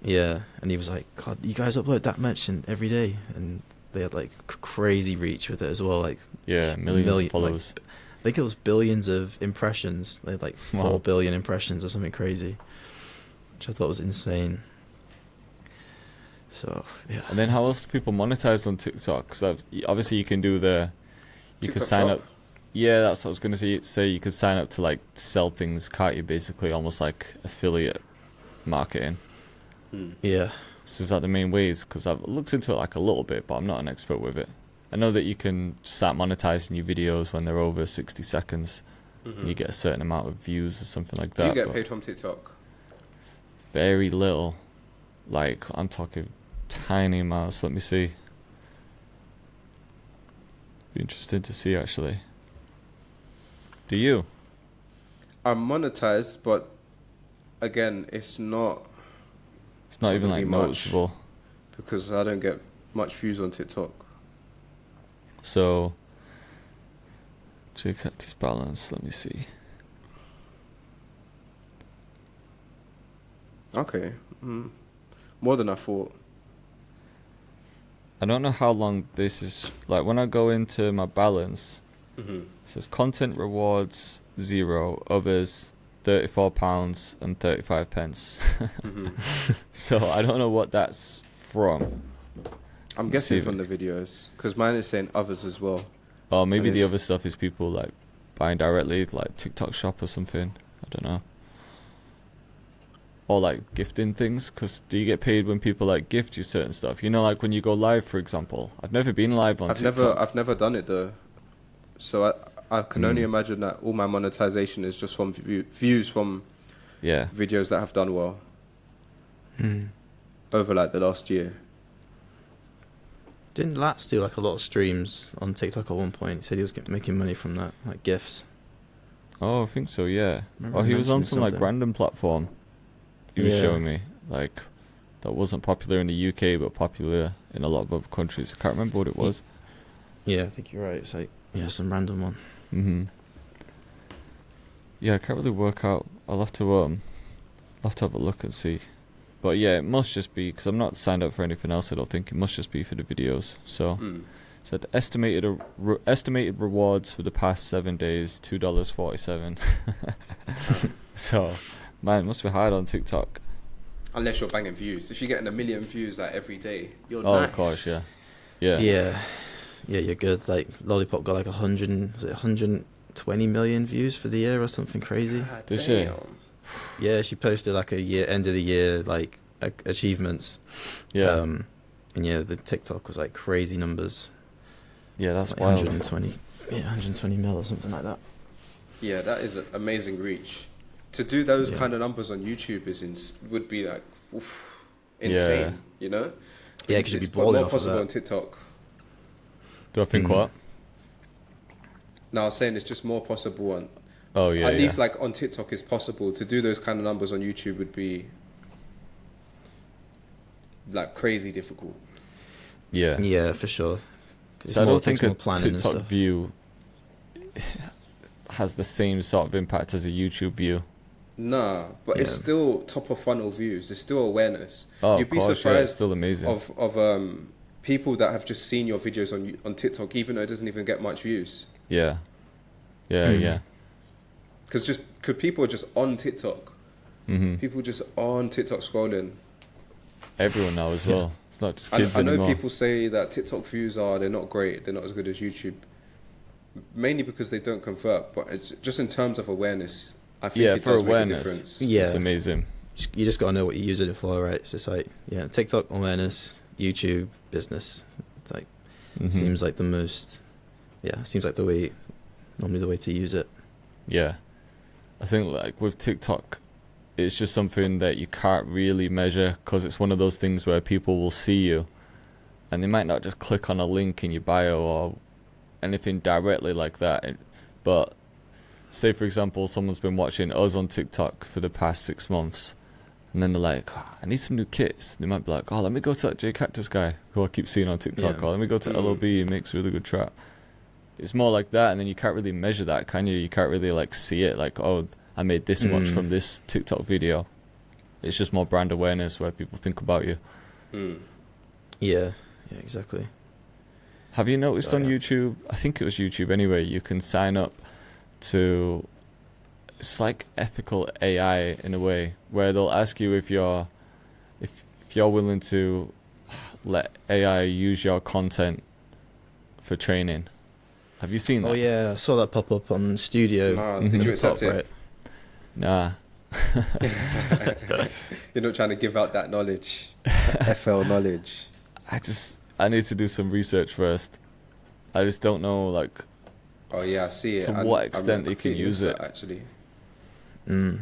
Yeah, and he was like, God, you guys upload that much every day, and they had like crazy reach with it as well. Like, Yeah, millions of followers. Like, I think it was billions of impressions. They had like 4 billion impressions or something crazy, which I thought was insane. So yeah. And then how else do people monetize on TikTok? Because obviously you can do you can TikTok sign shop? up. Yeah, that's what I was going to say. You could sign up to like sell things, can't you? Basically, almost like affiliate marketing. Yeah. So is that the main ways? Because I've looked into it like a little bit, but I'm not an expert with it. I know that you can start monetizing your videos when they're over 60 seconds. And you get a certain amount of views or something like Do that. you get but paid from TikTok? very little. Like, I'm talking tiny amounts. Let me see. Be interesting to see, actually. Do you? I'm monetized, but again, it's not It's not It's even not like gonna be much. noticeable. because I don't get much views on TikTok. So, check out this balance. Let me see. Okay. More than I thought. I don't know how long this is. Like, when I go into my balance, Mm-hmm. it says content rewards 0, others £34 and 35 pence. Mm-hmm. So I don't know what that's from. I'm Let's guessing see. from the videos because mine is saying others as well. Or maybe And the it's- other stuff is people like buying directly, like TikTok shop or something. I don't know. Or like gifting things, because do you get paid when people like gift you certain stuff? You know, like when you go live, for example. I've never been live on TikTok. I've never done it though, so I can only imagine that all my monetization is just from views from Yeah. videos that have done well over like the last year. Didn't Lats do like a lot of streams on TikTok at one point? He said he was making money from that, like gifts. Oh, I think so, yeah. Remember Or he was on mentioning some like something. random platform. He was Yeah. showing me, like, that wasn't popular in the UK, but popular in a lot of other countries. I can't remember what it was. Yeah, I think you're right. It's like, yeah, some random one. Yeah, I can't really work out. I'll have to have a look and see. But yeah, it must just be, because I'm not signed up for anything else. I don't think it must just be for the videos. So said estimated rewards for the past 7 days, $2.47. So man, it must be hard on TikTok. Unless you're banging views. If you're getting 1 million views like every day, you're Oh, nice. of course, yeah. Yeah. Yeah, yeah, you're good. Like Lollipop got like 120 million views for the year or something crazy. God Does she? damn. Yeah, she posted like a end of the year like achievements. Yeah. And yeah, the TikTok was like crazy numbers. Yeah, that's Like wild. 120, yeah, 120 mil or something like that. Yeah, that is an amazing reach. To do those Yeah. kind of numbers on YouTube would be like insane, Yeah. you know? Yeah, because you'd be It's balling more off of possible that. on TikTok. Do I think Mm. what? Now, I was saying it's just more possible on, Oh, yeah, at yeah. least like on TikTok it's possible. To do those kind of numbers on YouTube would be like crazy difficult. Yeah. Yeah, for sure. 'Cause So I don't takes think a more planning and TikTok stuff. view has the same sort of impact as a YouTube view. Nah, but it's Yeah. still top of funnel views. It's still awareness. Oh, You'd of be course, yeah, it's surprised still amazing. of people that have just seen your videos on TikTok, even though it doesn't even get much views. Yeah. Yeah, Hmm. yeah. Because people are just on TikTok. hmm People just on TikTok scrolling. Everyone now as well. It's not just I kids know anymore. people say that TikTok views they're not great. They're not as good as YouTube. Mainly because they don't convert, but it's just in terms of awareness, I think Yeah, it for does make a awareness. difference. Yeah. It's amazing. You just gotta know what you're using it for, right? It's just like, yeah, TikTok awareness, YouTube business. It's like Mhm. seems like the most, yeah, seems like normally the way to use it. Yeah. I think like with TikTok, it's just something that you can't really measure because it's one of those things where people will see you and they might not just click on a link in your bio or anything directly like that. But say, for example, someone's been watching us on TikTok for the past 6 months and then they're like, "Oh, I need some new kits." They might be like, "Oh, let me go to that J Cactus guy who I keep seeing on TikTok." Yeah. Or let me go to LOB, he makes really good trap. It's more like that, and then you can't really measure that, can you? You can't really like see it like, oh, I made this much from this TikTok video. It's just more brand awareness where people think about you. Yeah, yeah, exactly. Have you noticed Oh, on yeah. YouTube, I think it was YouTube anyway, you can sign up to, it's like ethical AI in a way, where they'll ask you if you're willing to let AI use your content for training. Have you seen that? Oh yeah, I saw that pop up on Studio. Nah, Mhm. did you at the accept top, it? right? Nah. You're not trying to give out that knowledge, FL knowledge. I need to do some research first. I just don't know, like, Oh yeah, I see it. To what extent you can completely use missed it. that, actually. Mm.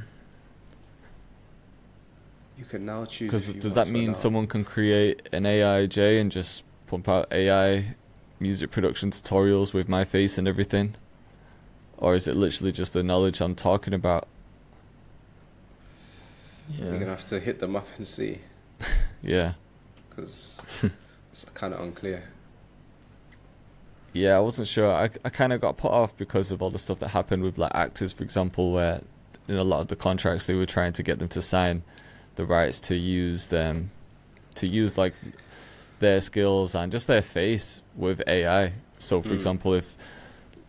You can now choose. because if you does want that to mean allow. someone can create an AIJ and just pump out AI music production tutorials with my face and everything? Or is it literally just the knowledge I'm talking about? You're Yeah. gonna have to hit them up and see, Yeah. because it's kind of unclear. Yeah, I wasn't sure. I kind of got put off because of all the stuff that happened with like actors, for example, where in a lot of the contracts they were trying to get them to sign the rights to use like their skills and just their face with AI. So for example, if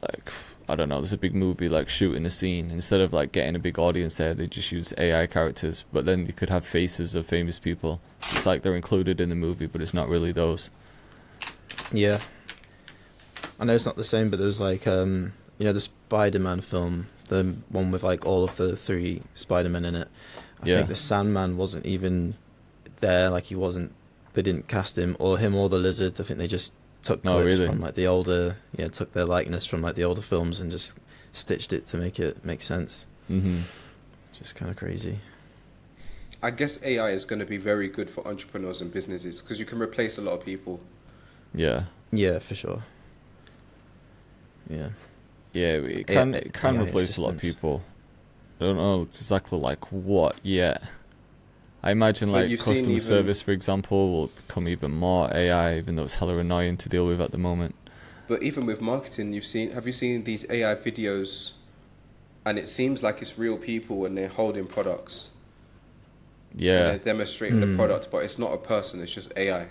like I don't know, there's a big movie like shooting a scene, instead of like getting a big audience there, they just use AI characters, but then you could have faces of famous people. It's like they're included in the movie, but it's not really those. Yeah. I know it's not the same, but there was like, you know, the Spider-Man film, the one with like all of the 3 Spider-Men in it. I Yeah. think the Sandman wasn't even there, like they didn't cast him or the Lizard. I think they just took Oh, clips really? from like took their likeness from like the older films and just stitched it to make it make sense. Mm-hmm. Just kind of crazy. I guess AI is going to be very good for entrepreneurs and businesses because you can replace a lot of people. Yeah. Yeah, for sure. Yeah. Yeah, it can AI replace a lot of assistants. people. I don't know exactly like what yet. I imagine But like you've seen customer even- service, for example, will become even more AI, even though it's hella annoying to deal with at the moment. But even with marketing, have you seen these AI videos, and it seems like it's real people and they're holding products. And Yeah, they're demonstrating the product, but it's not a person, it's just AI.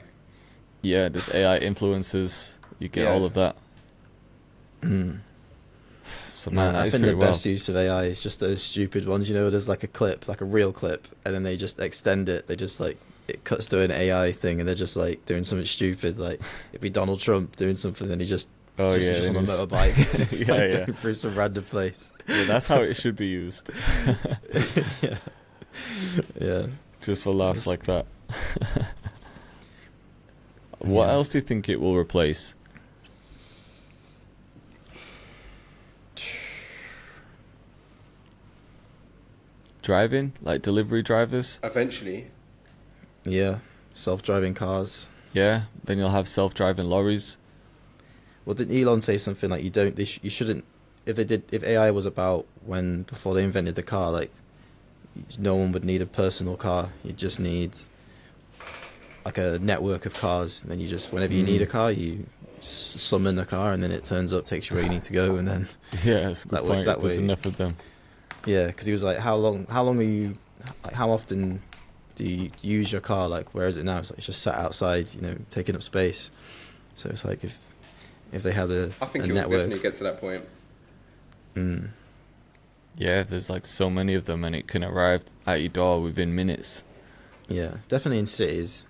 yeah, there's AI influencers. You get Yeah. all of that. Mm. So man, I that is think the pretty well. best use of AI is just those stupid ones. You know, there's like a clip, like a real clip, and then they just extend it. They just like it cuts to an AI thing, and they're just like doing something stupid. Like it'd be Donald Trump doing something, and Oh he's yeah, just on then a it's- motorbike, just Yeah, like yeah. going through some random place. Yeah, that's how it should be used. Yeah, yeah. Just for laughs It's- like that. What Yeah. else do you think it will replace? Driving? Like delivery drivers? Eventually, Yeah, self-driving cars. Yeah. Then you'll have self-driving lorries. Well, didn't Elon say something like you shouldn't, if AI was about when before they invented the car, like no one would need a personal car. You just need like a network of cars. And then you just whenever you need a car, you just summon a car, and then it turns up, takes you where you need to go, and then Yeah, that's a good That way- point. that There's way- enough of them. yeah, because he was like, how long are you, like, how often do you use your car? Like, where is it now? It's like it's just sat outside, you know, taking up space. So it's like if they had I think a it will network. definitely get to that point. Mm. Yeah, there's like so many of them and it can arrive at your door within minutes. Yeah, definitely in cities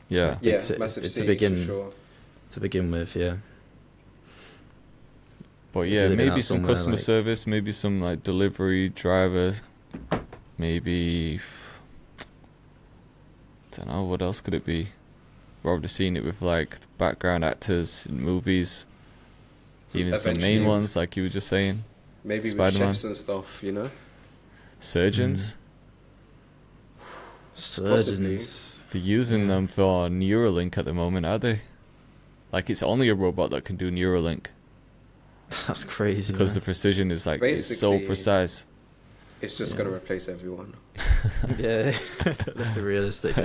Yeah. Yeah, It's a- massive it's a cities begin- for sure. to begin with. Yeah, But If yeah, you're living maybe out some somewhere, customer like- service, maybe some like delivery drivers, maybe don't know what else could it be. We're already seeing it with like the background actors in movies, even some main Eventually. ones like you were just saying, Maybe Spider-Man. with chefs and stuff, you know? surgeons. surgeons. They're using Yeah. them for Neuralink at the moment, are they? Like it's only a robot that can do Neuralink That's crazy. because the man. precision is like it's so Basically- precise. It's just Yeah. going to replace everyone. Yeah, let's be realistic.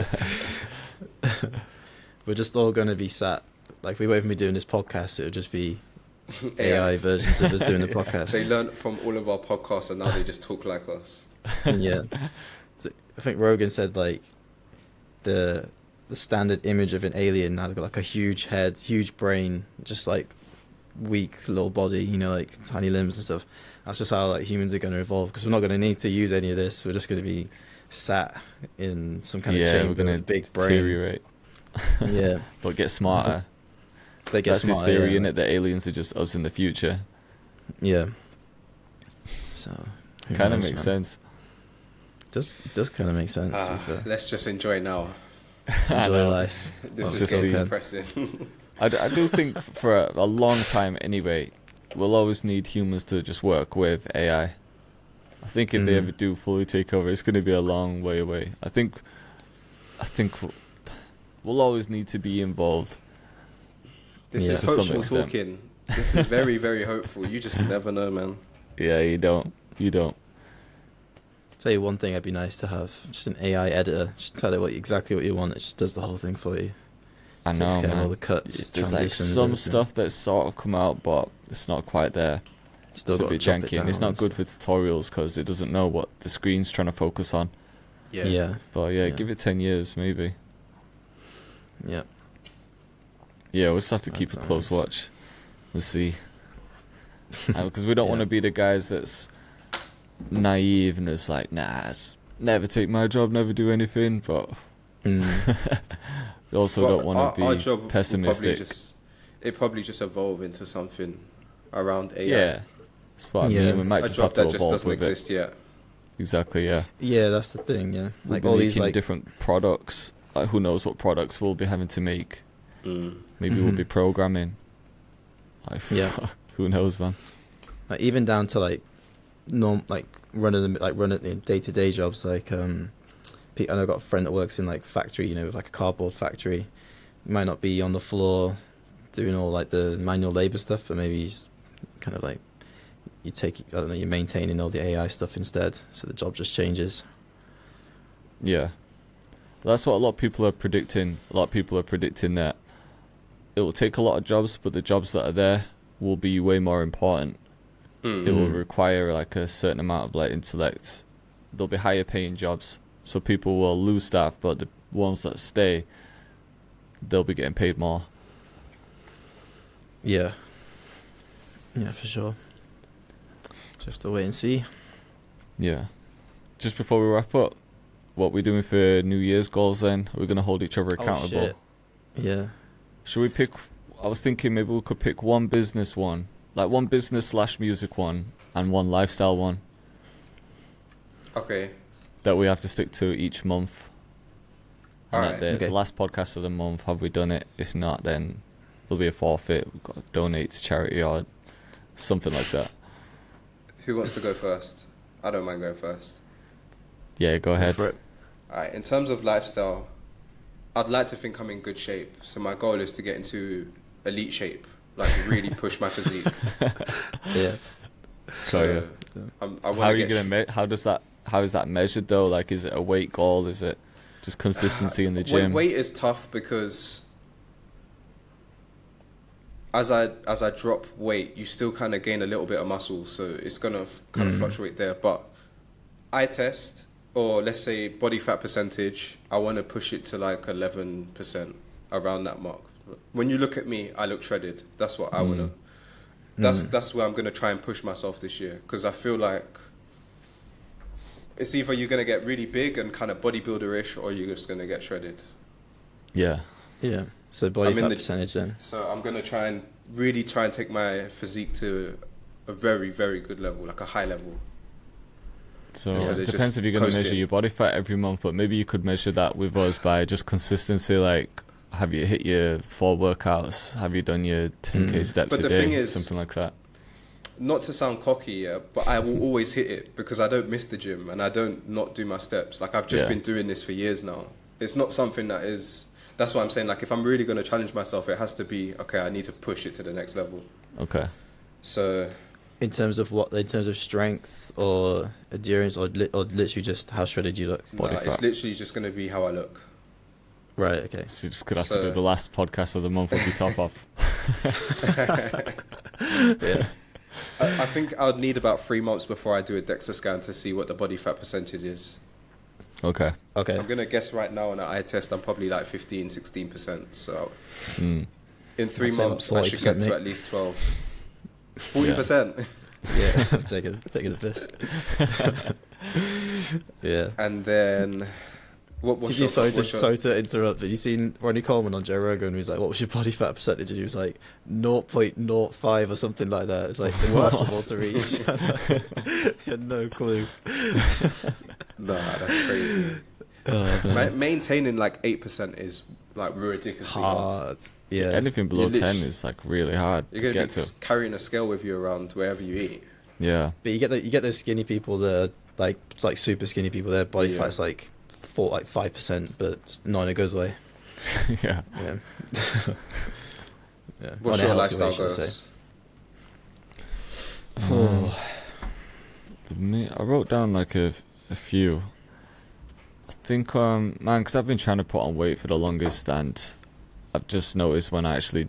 We're just all going to be sat, like we won't even be doing this podcast. It would just be AI versions of us doing the They podcast. learned from all of our podcasts and now they just talk like us. Yeah, So, I think Rogan said like the standard image of an alien had got like a huge head, huge brain, just like weak little body, you know, like tiny limbs and stuff. That's just how like humans are going to evolve, because we're not going to need to use any of this. We're just going to be sat in some kind of Yeah, we're chamber gonna with a big brain. deteriorate, Yeah, but get smarter. they get That's his smarter, theory, yeah. innit? That aliens are just us in the future. Yeah. So who Kind of knows, makes man. sense. Does kind of make sense. To be fair. Let's just enjoy now. I Enjoy know. life. This Well, is just getting see. depressing. I do think for a long time anyway, we'll always need humans to just work with AI. I think if they Mm. ever do fully take over, it's going to be a long way away. I think we'll always need to be involved. This Yeah. is To some hopeful extent. talking. This is very, very hopeful. You just never know, man. Yeah, you don't. Tell you one thing, it'd be nice to have just an AI editor. Just tell it exactly what you want. It just does the whole thing for you. I Takes know, care of all man. the cuts, There's like transitions, some everything. stuff that's sort of come out, but it's not quite there. Still It's a got to bit chop it janky, and it's down not good for tutorials because it doesn't know what the screen's trying to focus on. Yeah. But yeah, Yeah. give it 10 years maybe. Yeah. Yeah, we'll just have to keep a That's close nice. watch and see. Because we don't want Yeah. to be the guys that's naive and it's like, nah, never take my job, never do anything. But Mm. we also But don't want our to be job will pessimistic. probably just evolve into something around AI. Yeah, that's what I Yeah. mean. We might A just have job to that just evolve doesn't with it. exist yet. Exactly, yeah. Yeah, that's the thing. Yeah, We'll like be all these making like different products. Like who knows what products we'll be having to make. Mm. Maybe we'll Mhm. be programming. Like, Yeah. who knows, man? like even down to like running the day-to-day jobs. Like I know I've got a friend that works in like factory, you know, with like a cardboard factory. He might not be on the floor doing all like the manual labor stuff, but maybe he's kind of like you're maintaining all the AI stuff instead, so the job just changes. Yeah. That's what a lot of people are predicting. A lot of people are predicting that it will take a lot of jobs, but the jobs that are there will be way more important. Mm. It will Mhm. require like a certain amount of like intellect. There'll be higher paying jobs, so people will lose staff, but the ones that stay, they'll be getting paid more. Yeah, for sure. Just have to wait and see. Yeah. Just before we wrap up, what we doing for New Year's goals then? Are we going to hold each other accountable? Shit. Yeah. Should we pick... I was thinking maybe we could pick one business one. Like one business/music one and one lifestyle one. Okay. That we have to stick to each month. And Alright. at the last podcast of the month, have we done it? If not, then there'll be a forfeit. We've got to donate to charity or something like that. Who wants to go first? I don't mind going first. Yeah, go ahead. For it. Alright, in terms of lifestyle, I'd like to think I'm in good shape. So my goal is to get into elite shape, like really push my physique. Yeah. So I how are you gonna how is that measured though? Like, is it a weight goal? Is it just consistency in the gym? Weight is tough because as I drop weight, you still kind of gain a little bit of muscle, so it's gonna kind of fluctuate there. But eye test, or let's say body fat percentage, I want to push it to like 11%, around that mark. When you look at me, I look shredded. That's what I wanna. That's where I'm gonna try and push myself this year, because I feel like it's either you're gonna get really big and kind of bodybuilder-ish, or you're just gonna get shredded. Yeah. Yeah. So body fat percentage then. So I'm gonna try and take my physique to a very, very good level, like a high level. So Instead it of depends just if you're going to measure coasting. your body fat every month, but maybe you could measure that with us by just consistency. Like, have you hit your 4 workouts? Have you done your 10k steps But a the day? thing is, something like that. Not to sound cocky, yeah, but I will always hit it because I don't miss the gym and I don't not do my steps. Like, I've just been doing this for years now. It's not something that is... That's why I'm saying, like, if I'm really going to challenge myself, it has to be, okay, I need to push it to the next level. Okay. So... In terms of what? In terms of strength or endurance, or literally just how shredded you look? Body it's fat. literally just going to be how I look. Right, okay. So you just could have to do the last podcast of the month with your top off. Yeah. I think I would need about 3 months before I do a DEXA scan to see what the body fat percentage is. Okay. Okay. I'm going to guess right now on an eye test, I'm probably like 15, 16%. So in 3 I'd say months, about I should get 40%, to mate. at least 12. 40%. Yeah. I'm taking the piss. Yeah. And then... Sorry to interrupt, but you seen Ronnie Coleman on Joe Rogan? He was like, "What was your body fat percentage?" And he was like, 0.05 or something like that. It's like impossible to reach. He had no clue. Nah, that's crazy. Maintaining like 8% is like ridiculously hard. Yeah. Anything below You 10 is like really hard You're to going to get be to. carrying a scale with you around wherever you eat. Yeah. But you get those skinny people that are like super skinny people. Their body fat's like 5%, but no, it goes away. Yeah. Yeah. Yeah. What's On a your healthy way, lifestyle should I goals? I wrote down like a few. I think, man, because I've been trying to put on weight for the longest, and I've just noticed when I actually,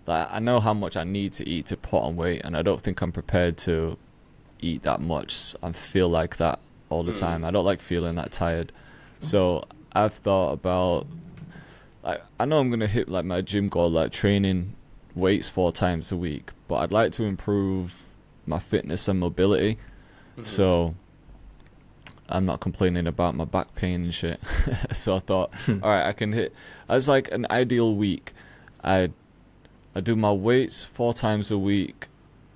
like, I know how much I need to eat to put on weight, and I don't think I'm prepared to eat that much and feel like that all the time. I don't like feeling that tired. So I've thought about, like, I know I'm going to hit like my gym goal, like training weights 4 times a week, but I'd like to improve my fitness and mobility. So I'm not complaining about my back pain and shit. So I thought, all right, I can hit, as like an ideal week, I do my weights 4 times a week,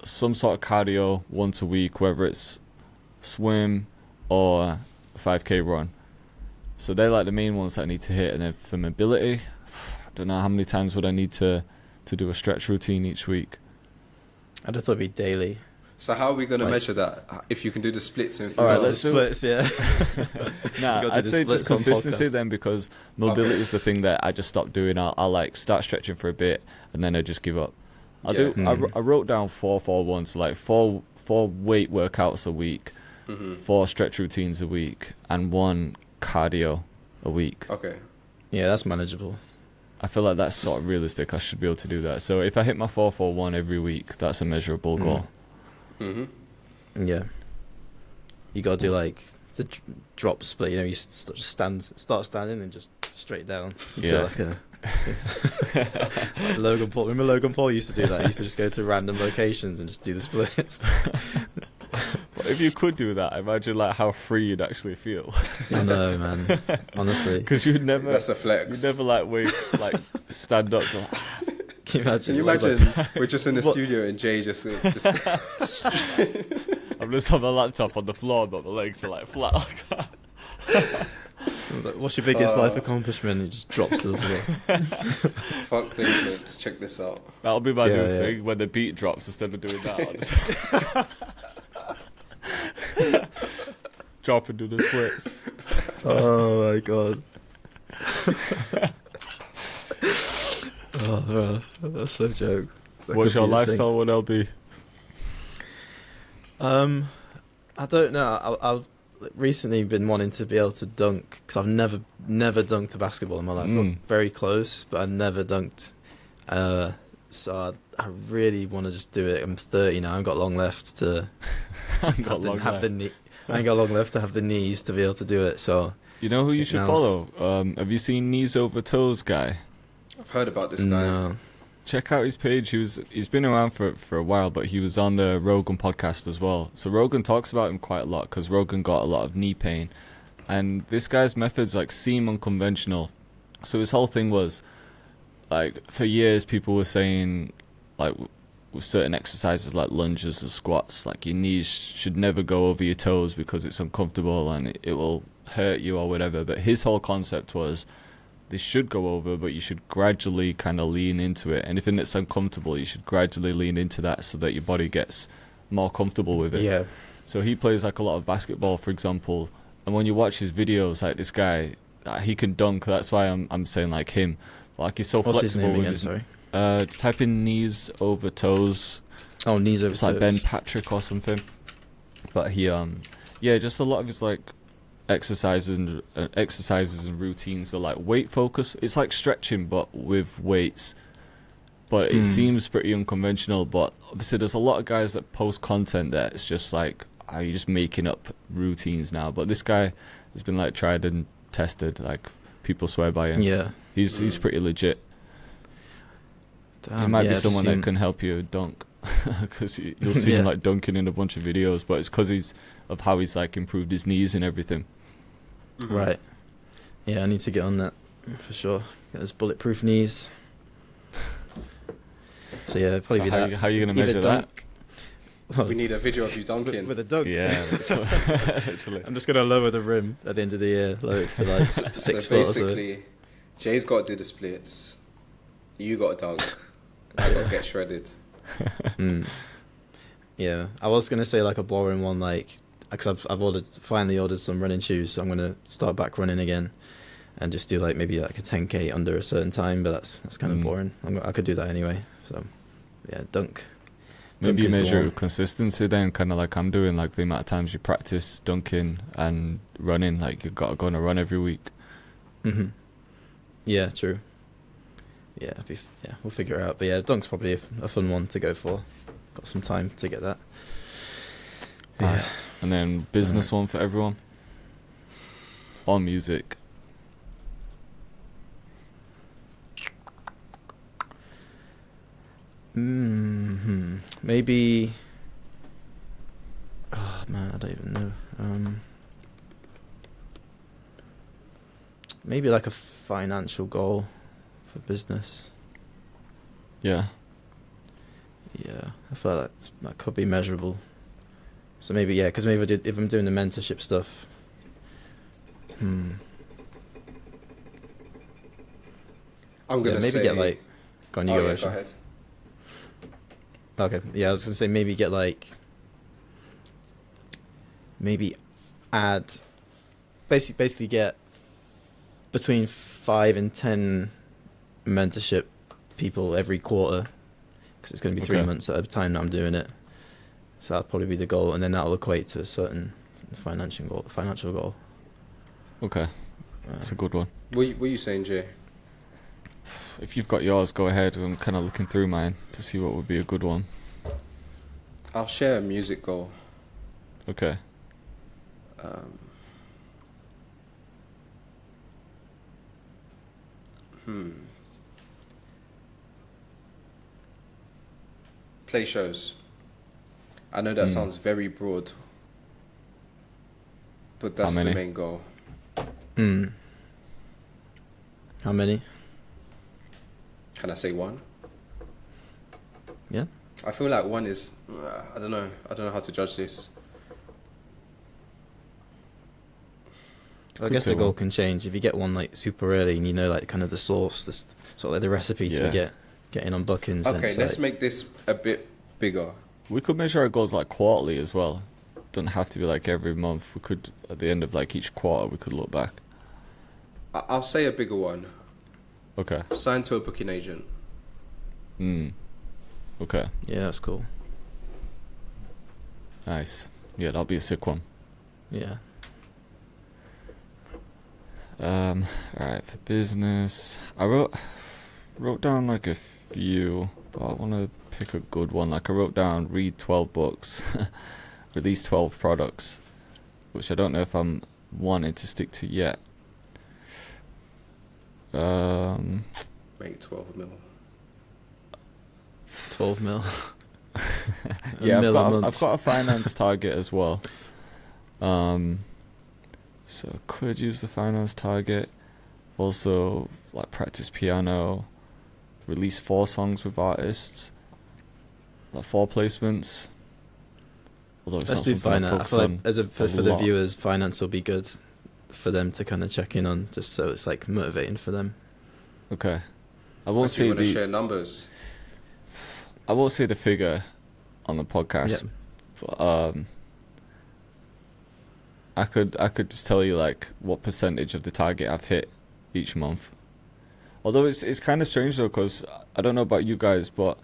some sort of cardio once a week, whether it's swim or 5k run. So they're like the main ones that I need to hit. And then for mobility, I don't know how many times would I need to do a stretch routine each week. I'd have thought it'd be daily. So how are we going to measure that? If you can do the splits in All right, Got let's the do- splits, yeah. Nah, You gotta do I'd the say just splits on consistency podcast. then, because mobility is the thing that I just stopped doing. I'll like start stretching for a bit and then I just give up. I wrote down 4-4-1, so like four weight workouts a week, 4 stretch routines a week, and 1 cardio a week. Okay. Yeah, that's manageable. I feel like that's sort of realistic. I should be able to do that. So if I hit my 4-4-1 every week, that's a measurable goal. Yeah. You gotta do like the drop split. You know, you start standing and just straight down. Yeah. Like Logan Paul. Remember Logan Paul used to do that? He used to just go to random locations and just do the splits. if you could do that, imagine like how free you'd actually feel. I know, man. Honestly, Because you'd never, That's a flex. you'd never like stand up. To, like, can you imagine? Can you It's like- imagine we're just in the What- studio and Jay just I'm just on my laptop on the floor, but my legs are like flat like that. Someone's like, what's your biggest life accomplishment? He just drops to the floor. fuck clips. Check this out. That'll be my new Yeah, yeah. thing when the beat drops. Instead of doing that, I'll just drop and do the splits. Oh my god. Oh, bro, that's so joke. That What's could your be a lifestyle? What LB? thing. I don't know. I've recently been wanting to be able to dunk because I've never dunked a basketball in my life. Mm. Very close, but I never dunked. So I really want to just do it. I'm 30 now. I've got long left to I've have, got the, long have hair. the knee. I ain't got long left to have the knees to be able to do it. So You know who you should Now's- follow? Have you seen Knees Over Toes guy? I've heard about this guy. no. Check out his page. He's been around for a while, but he was on the Rogan podcast as well. So Rogan talks about him quite a lot because Rogan got a lot of knee pain, and this guy's methods like seem unconventional. So his whole thing was like for years people were saying like with certain exercises like lunges and squats, like your knees should never go over your toes because it's uncomfortable and it will hurt you or whatever. But his whole concept was they should go over, but you should gradually kind of lean into it. And if it's uncomfortable, you should gradually lean into that so that your body gets more comfortable with it. Yeah. So he plays like a lot of basketball, for example. And when you watch his videos, like this guy, he can dunk. That's why I'm saying like him. Like he's so What's his flexible name with again? his. Sorry. Type in knees over toes. Oh, knees over It's like toes. Ben Patrick or something. But he yeah, just a lot of his like exercises and routines are like weight focus. It's like stretching but with weights. But it seems pretty unconventional. But obviously, there's a lot of guys that post content that it's just like, are you just making up routines now? But this guy has been like tried and tested. Like people swear by him. Yeah. He's pretty legit. Damn, He might yeah, be I've someone seen- that can help you dunk, because you'll see him Yeah. like dunking in a bunch of videos. But it's because of how he's like improved his knees and everything. Right. Yeah, I need to get on that for sure. Get those bulletproof knees. So yeah, probably So be that. how are you gonna Either measure that? dunk- We need a video of you dunking. with a dunk. Yeah, literally. I'm just gonna lower the rim at the end of the year, lower it to like 6 So foot or so. basically, Jay's got to do the splits. You got to dunk. I got to get shredded. Mm. Yeah, I was gonna say like a boring one, like because I've finally ordered some running shoes, so I'm gonna start back running again, and just do like maybe like a 10K under a certain time. But that's kind of boring. I could do that anyway. So yeah, dunk. Maybe you is the measure one. consistency then, kind of like I'm doing, like the amount of times you practice dunking and running. Like you've got to go on a run every week. Mm-hmm. Yeah, true. Yeah, we'll figure it out. But yeah, dunk's probably a fun one to go for. Got some time to get that. Yeah. And then business one for everyone. Or music. Maybe. Oh man, I don't even know. Maybe like a financial goal for business. Yeah. Yeah, I feel like that could be measurable. So maybe because maybe if I'm doing the mentorship stuff. I'm gonna Maybe say, get like. Go on, you Oh, go, yeah, Aisha. go ahead. Okay, yeah, I was gonna say maybe get like. Maybe add. Basically get between 5 and 10 mentorship people every quarter, because it's going to be 3 Okay. months at a time that I'm doing it. So that'll probably be the goal, and then that'll equate to a certain financial goal. Okay. That's a good one. What are you saying, Jay? If you've got yours, go ahead. I'm kind of looking through mine to see what would be a good one. I'll share a music goal. Okay. Play shows. I know that sounds very broad, but that's How the many? main goal. How many? Can I say one? Yeah. I feel like one is. I don't know. I don't know how to judge this. I Could guess say the goal one. can change if you get one like super early and you know like kind of the source, sort of like the recipe Yeah. to get in on Buckins. Then Okay, it's let's like, make this a bit bigger. We could measure our goals like quarterly as well. Don't have to be like every month. We could at the end of like each quarter we could look back. I'll say a bigger one. Okay. Sign to a booking agent. Okay. yeah, that's cool. Nice. Yeah, that'll be a sick one. Yeah. Alright, for business. I wrote down like a few, but I wanna pick a good one. Like I wrote down read 12 books, release 12 products, which I don't know if I'm wanting to stick to yet. Make 12 mil. 12 mil. Yeah, mil a I've month. got a finance target as well. So could use the finance target. Also, like practice piano, release 4 songs with artists, like 4 placements. Although it's Let's not do something I finance. I focus feel like on as a for the lot. viewers, finance will be good for them to kind of check in on, just so it's like motivating for them. Okay, I Or won't do you say want to the share numbers? I won't say the figure on the podcast. Yeah. But, I could just tell you like what percentage of the target I've hit each month. Although it's kind of strange though, because I don't know about you guys, but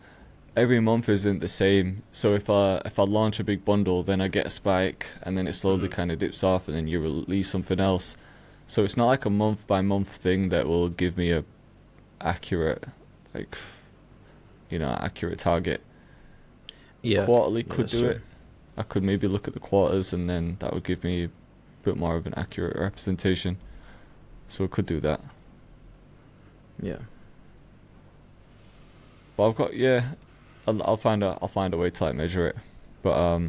every month isn't the same. So if I launch a big bundle, then I get a spike, and then it slowly kind of dips off, and then you release something else. So it's not like a month by month thing that will give me a accurate, like, accurate target. Yeah. Quarterly Yeah, could that's do true. it. I could maybe look at the quarters, and then that would give me a bit more of an accurate representation. So I could do that. Yeah. But I've got I'll find a way to like measure it. But all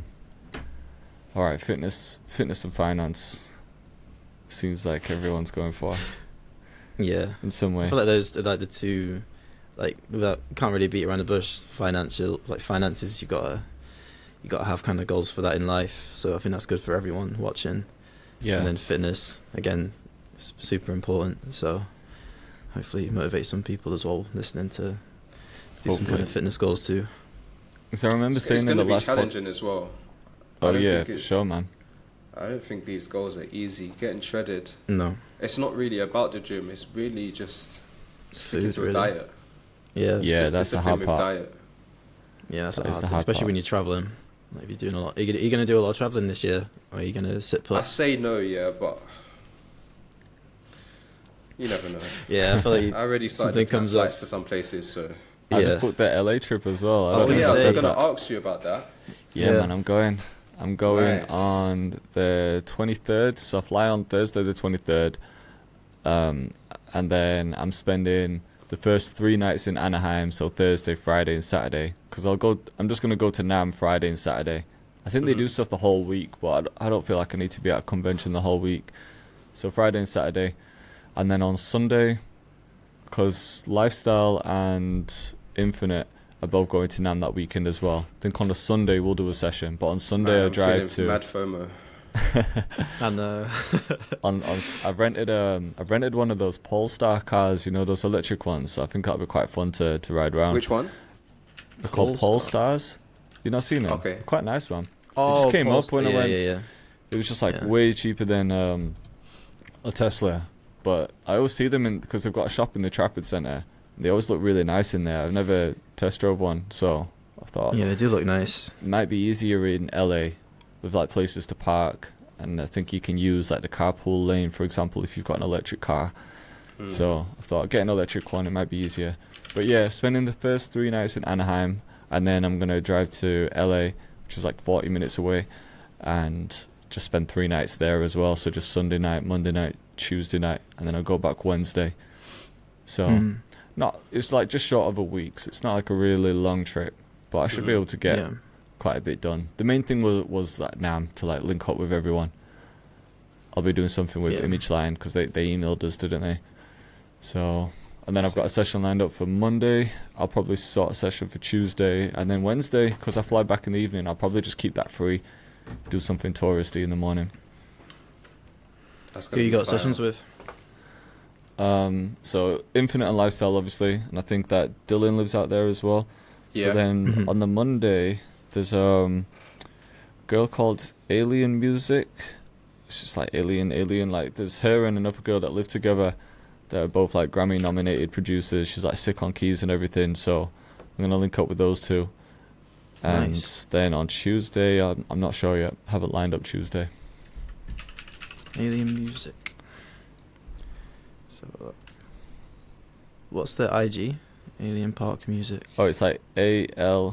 right, fitness and finance seems like everyone's going for Yeah. in some I way. feel like those are like the two, like without can't really beat around the bush. Finances, you gotta have kind of goals for that in life. So I think that's good for everyone watching. Yeah. And then fitness again, super important. So hopefully it motivates some people as well listening to do some kind Hopefully. of fitness goals too. Because I remember It's saying in going the to be last challenging as well. Oh I don't yeah, think for it's- sure, man. I don't think these goals are easy. Getting shredded. No. It's not really about the gym. It's really just sticking Food, to a really. diet. Yeah. Yeah, Just that's the discipline hard with part. diet. Yeah, that's That a is hard the thing, hard especially part. when you're traveling. Like if you're doing a lot. Are you gonna do a lot of traveling this year, or are you gonna sit I put? say no, yeah, but you never know. Yeah, I feel like I already started something looking at comes up. flights to some places, so. I Yeah. just booked the LA trip as well. I was don't Oh think yeah, I I was said going to that. ask you about that. Yeah, Yeah. man, I'm going. I'm going Nice. on the 23rd, so I fly on Thursday the 23rd, and then I'm spending the first 3 nights in Anaheim, so Thursday, Friday, and Saturday. Because I'm just gonna go to Nam Friday and Saturday. I think they do stuff the whole week, but I don't feel like I need to be at a convention the whole week. So Friday and Saturday, and then on Sunday, because Lifestyle and Infinite are both going to Nam that weekend as well. I think on the Sunday we'll do a session, but on Sunday Man, I I'm drive feeling to. mad FOMO. And I've rented one of those Polestar cars, those electric ones. So I think that'll be quite fun to ride around. Which one? They're called Polestars. You not seen them? Okay. They're quite nice, man. oh, just came up when I yeah, went. Yeah. It was just like Yeah. way cheaper than a Tesla. But I always see them because they've got a shop in the Trafford Centre. They always look really nice in there. I've never test drove one, so I thought Yeah, they do look nice. it might be easier in LA with like places to park, and I think you can use like the carpool lane, for example, if you've got an electric car. So I thought get an electric one, it might be easier. But yeah, spending the first 3 nights in Anaheim, and then I'm gonna drive to LA, which is like 40 minutes away, and just spend 3 nights there as well. So just Sunday night, Monday night, Tuesday night, and then I'll go back Wednesday. So it's like just short of a week. So it's not like a really long trip, but I should be able to get Yeah. quite a bit done. The main thing was that Nam to like link up with everyone. I'll be doing something with Yeah. Image Line because they emailed us, didn't they? So, and then I've got a session lined up for Monday. I'll probably sort a session for Tuesday, and then Wednesday, because I fly back in the evening, I'll probably just keep that free. Do something touristy in the morning. That's Who gonna you be got fire. sessions with? So Infinite and Lifestyle, obviously, and I think that Dylan lives out there as well. Yeah. But then Mhm. on the Monday, there's a girl called Alien Music. It's just like alien. Like there's her and another girl that live together. They're both like Grammy nominated producers. She's like sick on keys and everything. So I'm gonna link up with those two. And Nice. then on Tuesday, I'm not sure yet. Haven't lined up Tuesday. Alien Music. So, what's the IG? Alien Park Music. Oh, it's like ALEAN.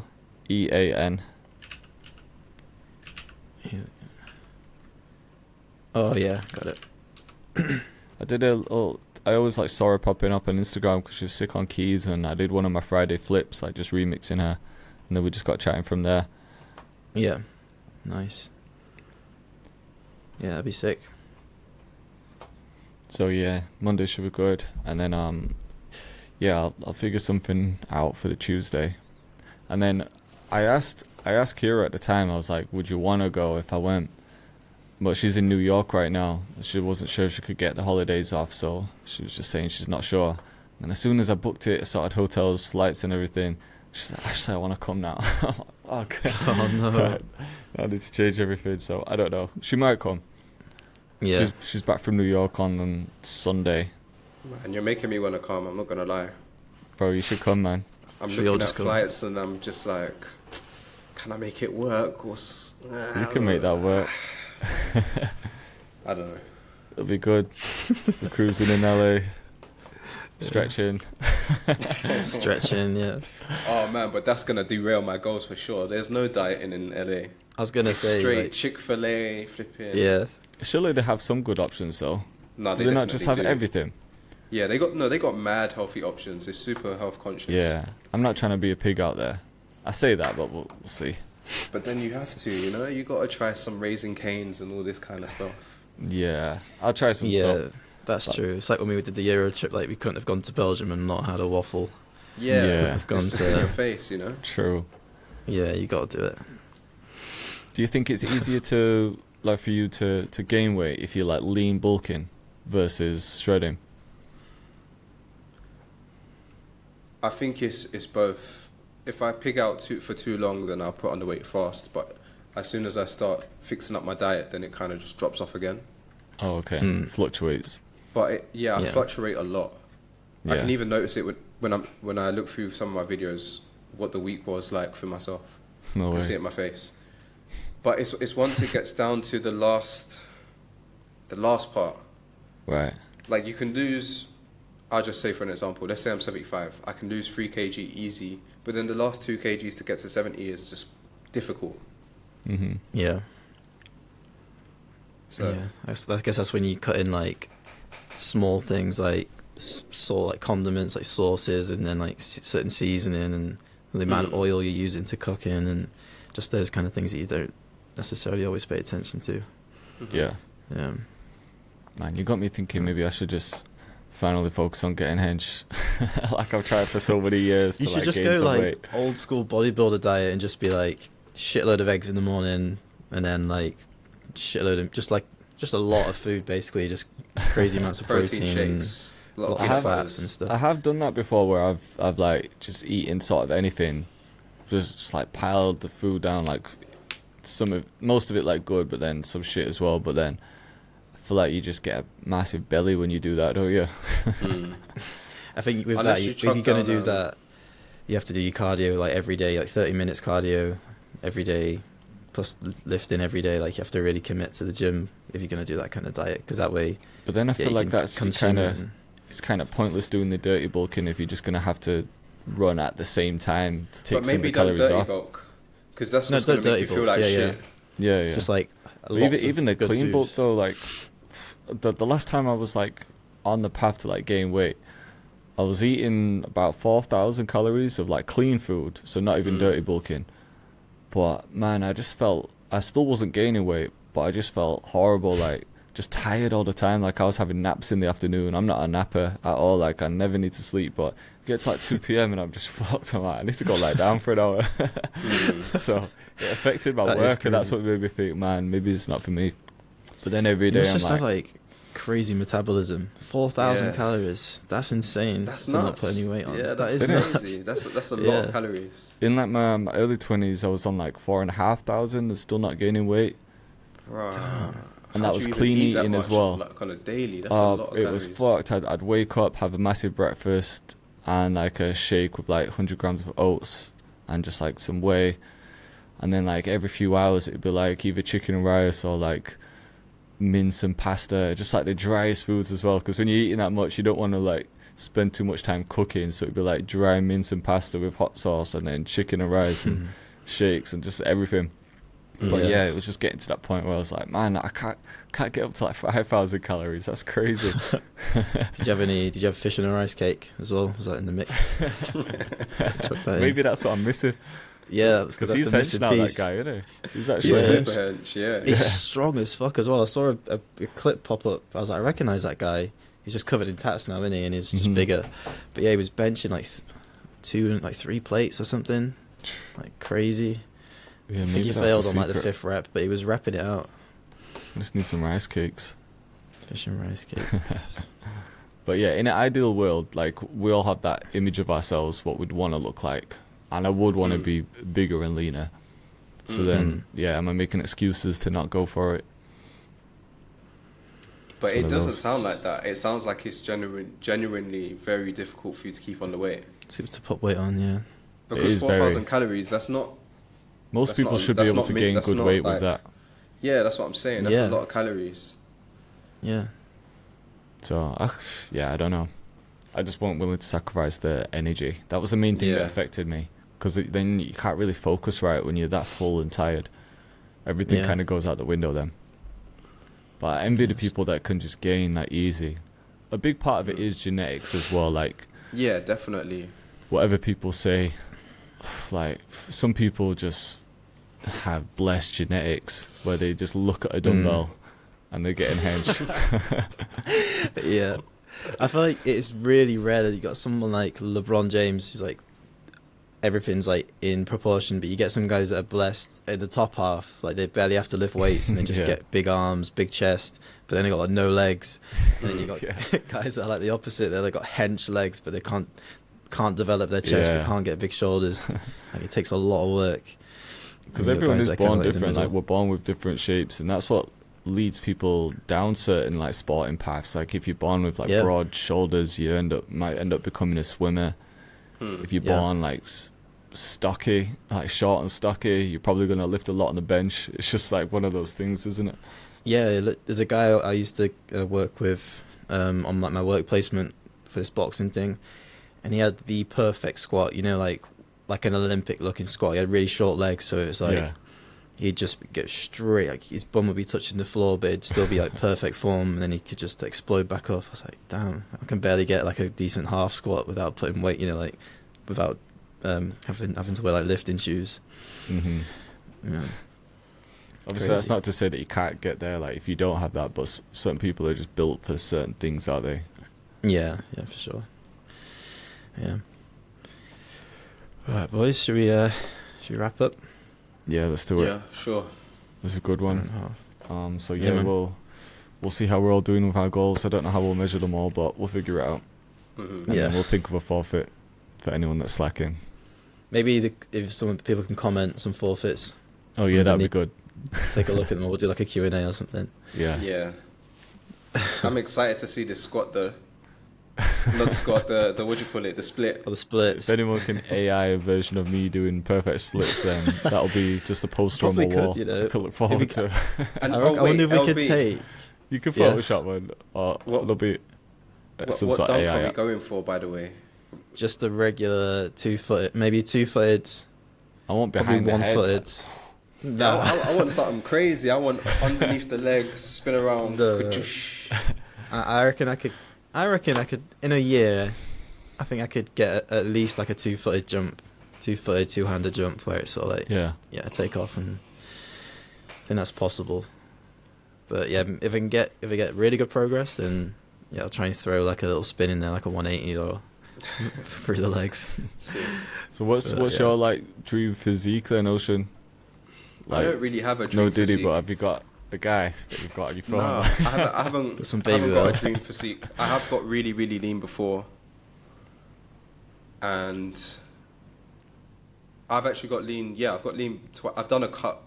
Oh yeah, got it. I did a little. I always like saw her popping up on Instagram because she's sick on keys, and I did one of my Friday flips, like just remixing her, and then we just got chatting from there. Yeah, nice. Yeah, that'd be sick. So yeah, Monday should be good, and then yeah, I'll figure something out for the Tuesday, and then I asked Kira at the time. I was like, "Would you want to go if I went?" But she's in New York right now. She wasn't sure if she could get the holidays off, so she was just saying she's not sure. And as soon as I booked it, sorted hotels, flights, and everything, she's like, "Actually, I want to come now." I'm like, "Fuck." Oh no. I need to change everything, so I don't know. She might come. Yeah. She's back from New York on Sunday. Man, you're making me want to come. I'm not gonna lie. Bro, you should come, man. I'm Should we all looking at just go? flights and I'm just like, can I make it work? You can make that work. I don't know. It'll be good. We're cruising in LA, stretching. Stretching, yeah. Oh man, but that's gonna derail my goals for sure. There's no dieting in LA. I was gonna say, Straight like, Chick-fil-A, flipping. yeah. Surely they have some good options though. No, Do they not just have definitely do. everything? Yeah, they got mad healthy options. They're super health conscious. Yeah, I'm not trying to be a pig out there. I say that, but we'll see. But then you have to, you gotta try some Raising Canes and all this kind of stuff. Yeah, I'll try some Yeah, stuff. that's But- true. It's like when we did the Euro trip, like we couldn't have gone to Belgium and not had a waffle. Yeah, Yeah. I've gone it's just to- in your face, True. Yeah, you gotta do it. Do you think it's easier to like for you to gain weight if you like lean bulking versus shredding? I think it's both. If I pig out for too long, then I'll put on the weight fast. But as soon as I start fixing up my diet, then it kind of just drops off again. Oh, okay. Mm. Fluctuates. But I Yeah. fluctuate a lot. I Yeah. can even notice it when I look through some of my videos, what the week was like for myself. No I can see it way. in my face. But it's once it gets down to the last part. Right. Like you can lose. I'll just say for an example. Let's say I'm 75. I can lose 3 kg easy, but then the last 2 kgs to get to 70 is just difficult. Mhm. Yeah. So Yeah, I guess that's when you cut in like small things like like condiments, like sauces, and then like certain seasoning and the amount of oil you're using to cook in, and just those kind of things that you don't necessarily always pay attention to. Yeah. Yeah. Man, you got me thinking maybe I should just finally focus on getting hench, like I've tried for so many years. You to, should like, just gain go some like weight. old school bodybuilder diet and just be like shitload of eggs in the morning, and then like shitload of just a lot of food, basically just crazy amounts of protein protein and shakes, a lot of lots I of have- fats and stuff. I have done that before, where I've like just eaten sort of anything, just like piled the food down, like most of it like good, but then some shit as well. But then I feel like you just get a massive belly when you do that, don't you? I think with Unless that, you if you're chuck gonna down, do that, you have to do your cardio like every day, like 30 minutes cardio every day, plus lifting every day. Like you have to really commit to the gym if you're gonna do that kind of diet, because that way, But then I yeah, feel you like can that's consume kind it of and- it's kind of pointless doing the dirty bulking if you're just gonna have to run at the same time to take but some of the maybe don't calories dirty off. bulk, because that's No, what's going don't to make you dirty feel bulk. like Yeah, shit. Yeah, yeah. just like But lots of even the good clean food. bulk though, like the last time I was like on the path to like gain weight, I was eating about 4,000 calories of like clean food, so not even dirty bulking. But man, I still wasn't gaining weight, but I just felt horrible. Like just tired all the time. Like I was having naps in the afternoon. I'm not a napper at all. Like I never need to sleep, but it gets like 2 p.m. and I'm just fucked. I'm like, I need to go lie down for an hour. So it affected my That is work, and that's crazy. what made me think, man, maybe it's not for me. But then every You day must I'm just like, have like crazy metabolism. 4,000 Yeah. calories. That's insane. That's to nuts. not put any weight on. Yeah, That that's is crazy. nuts. That's a lot Yeah. of calories. in like my early 20s, I was on like 4,500 and still not gaining weight. Right. And How that do was you even clean eat that eating as much, well. like kind of daily. That's a lot of It calories. was fucked. I'd wake up, have a massive breakfast, and like a shake with like 100 grams of oats and just like some whey. And then like every few hours, it'd be like either chicken and rice or like mince and pasta, just like the driest foods as well. Because when you're eating that much, you don't want to like spend too much time cooking. So it'd be like dry mince and pasta with hot sauce, and then chicken and rice and shakes and just everything. But yeah, it was just getting to that point where I was like, man, I can't get up to like 5,000 calories. That's crazy. Did you have fish and a rice cake as well? Was that in the mix? Chuck that in. Maybe that's what I'm missing. Yeah, that's Because that's he's the hench missing now, piece. that guy, isn't he? He's He's actually Yeah. super hench. hench, yeah. He's strong as fuck as well. I saw a clip pop up. I was like, I recognise that guy. He's just covered in tats now, isn't he? And he's just Mhm. bigger. But yeah, he was benching like 3 plates or something. Like crazy. Yeah, I think maybe he that's failed on like the secret. 5th rep, but he was repping it out. I just need some rice cakes. Fish and rice cake. But yeah, in an ideal world, like we all have that image of ourselves, what we'd want to look like, and I would want to be bigger and leaner. So then, yeah, am I making excuses to not go for it? But It's one it of doesn't those. sound like that. It sounds like it's genuinely very difficult for you to keep on the weight. to put weight on, yeah. Because is 4,000 very- calories, that's not... Most That's people not- should be that's able not to mi- gain that's good not, weight like- with that. Yeah, that's what I'm saying. That's Yeah. a lot of calories. Yeah. So, yeah, I don't know. I just wasn't willing to sacrifice the energy. That was the main thing that Yeah. affected me. Because then you can't really focus right when you're that full and tired. Everything Yeah. kind of goes out the window then. But I envy the people that can just gain that easy. A big part of it is genetics as well. Like, Yeah, definitely. whatever people say, like, some people just have blessed genetics where they just look at a dumbbell and they're getting hench. Yeah. I feel like it's really rare that you got someone like LeBron James who's like everything's like in proportion, but you get some guys that are blessed in the top half, like they barely have to lift weights and they just Yeah. get big arms, big chest, but then they got like no legs. And then you got Yeah. guys that are like the opposite, they got hench legs, but they can't develop their chest, Yeah. they can't get big shoulders. Like it takes a lot of work. Because And you got everyone guys is that kinda born like in the different. Like, middle. we're born with different shapes, and that's what leads people down certain like sporting paths. Like, if you're born with like Yeah. broad shoulders, you might end up becoming a swimmer. If you're Yeah. born like stocky, like short and stocky, you're probably gonna lift a lot on the bench. It's just like one of those things, isn't it? Yeah, there's a guy I used to work with on like my work placement for this boxing thing, and he had the perfect squat. You know, like an Olympic looking squat. He had really short legs, so it's like Yeah. he'd just get straight. Like his bum would be touching the floor, but it'd still be like perfect form, and then he could just explode back up. I was like, damn, I can barely get like a decent half squat without putting weight. You know, like without having to wear like lifting shoes. hmm Yeah. Obviously, Crazy. that's not to say that you can't get there. Like, if you don't have that, but certain people are just built for certain things, are they? Yeah, for sure. Yeah. All right, boys, should we wrap up? Yeah, let's do it. Yeah, sure. This is a good Hour one. and a half. So Yeah, yeah, man. we'll see how we're all doing with our goals. I don't know how we'll measure them all, but we'll figure it out. Mhm. And Yeah. then we'll think of a forfeit for anyone that's slacking. Maybe if some people can comment some forfeits, Oh yeah, that'd be Underneath. good. take a look at them. Or we'll do like a Q&A or something. Yeah. Yeah. I'm excited to see the squat, the not squat, the what do you call it, the split. Or the splits. If anyone can AI a version of me doing perfect splits, then that'll be just a poster on my Probably could, wall. you know. I could look If forward we- to. And I oh, wonder if we wait, could LB, take You can Yeah. Photoshop one, or What- it'll be some what sort of dunk are AI. we going for, by the way? just the regular 2-footed, maybe 2-footed, I want probably behind the head. 1-footed. No, I want something crazy. I want underneath the legs, spin around. No. Ka-choosh. I reckon I could in a year. I think I could get at least like a 2-footed jump, 2-footed, 2-handed jump where it's sort of like Yeah. take off, and I think that's possible. But yeah, if I get really good progress, then yeah, I'll try and throw like a little spin in there, like a 180 or through the legs. So what's yeah. your like dream physique then, Ocean? I don't really have a dream no Diddy, physique. but have you got a guy that you've got on your phone? No, I haven't. Some I haven't baby got oil. a dream physique. I have got really, really lean before, and I've actually got lean. Yeah, I've got lean. I've done a cut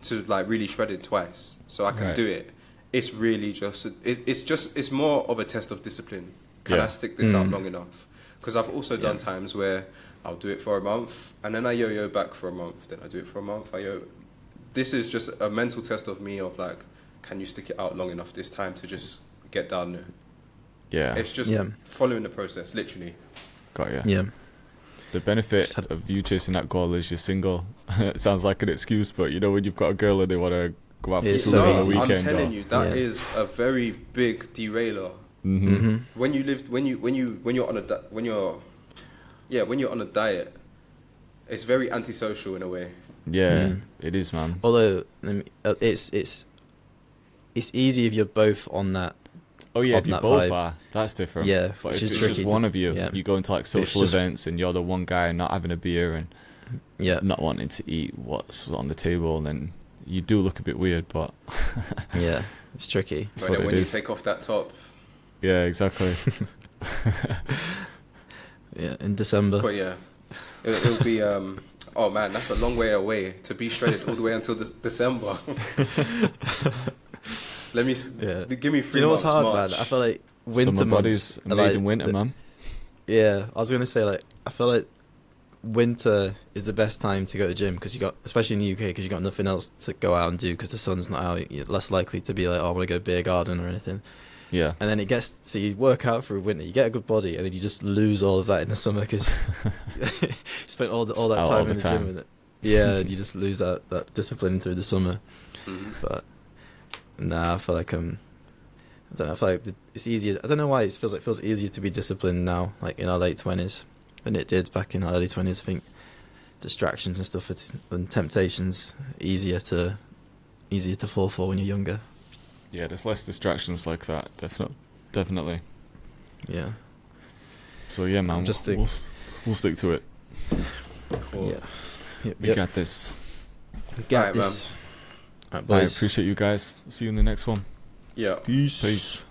to like really shredded twice, so I can Right. do it. It's really just. It's more of a test of discipline. Can Yeah. I stick this out long enough? Because I've also done times where I'll do it for a month and then I yo-yo back for a month. Then I do it for a month. This is just a mental test of me of like, can you stick it out long enough this time to just get down there? Yeah, It's just following the process, literally. got you. Yeah. The benefit of you chasing that goal is you're single. It sounds like an excuse, but you know when you've got a girl and they want to go out for It's food so on the easy. weekend. I'm telling you, that Yeah. is a very big derailer. Mm-hmm. When you're on a diet, it's very antisocial in a way. Yeah, it is, man. Although it's easy if you're both on that. Oh yeah, on if you that both vibe. are, that's different. Yeah, but which if is it's tricky just to- one of you, yeah. you go into like social just- events and you're the one guy not having a beer and Yeah. not wanting to eat what's on the table, then you do look a bit weird. But Yeah, it's tricky. That's But what then it when is. you take off that top, yeah, exactly. Yeah, in December. but yeah, it'll be. Oh man, that's a long way away to be shredded all the way until December. Let me. Yeah. Give me 3 Do you know what's months, hard, March. man? I feel like winter Summer months bodies are made like in winter, man. Yeah, I was gonna say like I feel like winter is the best time to go to the gym because you got, especially in the UK, because you got nothing else to go out and do because the sun's not out. You're less likely to be like, oh, I want to go beer garden or anything. Yeah. And then it gets so you work out through winter, you get a good body, and then you just lose all of that in the summer because you spent all that Out all time the in the time. gym with it. Yeah, you just lose that discipline through the summer. Mhm. But nah, I feel like I don't know. I feel like it's easier. I don't know why it feels easier to be disciplined now, like in our late 20s, than it did back in our early 20s. I think distractions and stuff and temptations easier to fall for when you're younger. Yeah, there's less distractions like that. Definitely. Yeah. So yeah, man, Just think- we'll stick to it. Cool. Yeah. Yep, We got this. got Alright, this. Alright, I boys. appreciate you guys. See you in the next one. Yeah. Peace. Peace.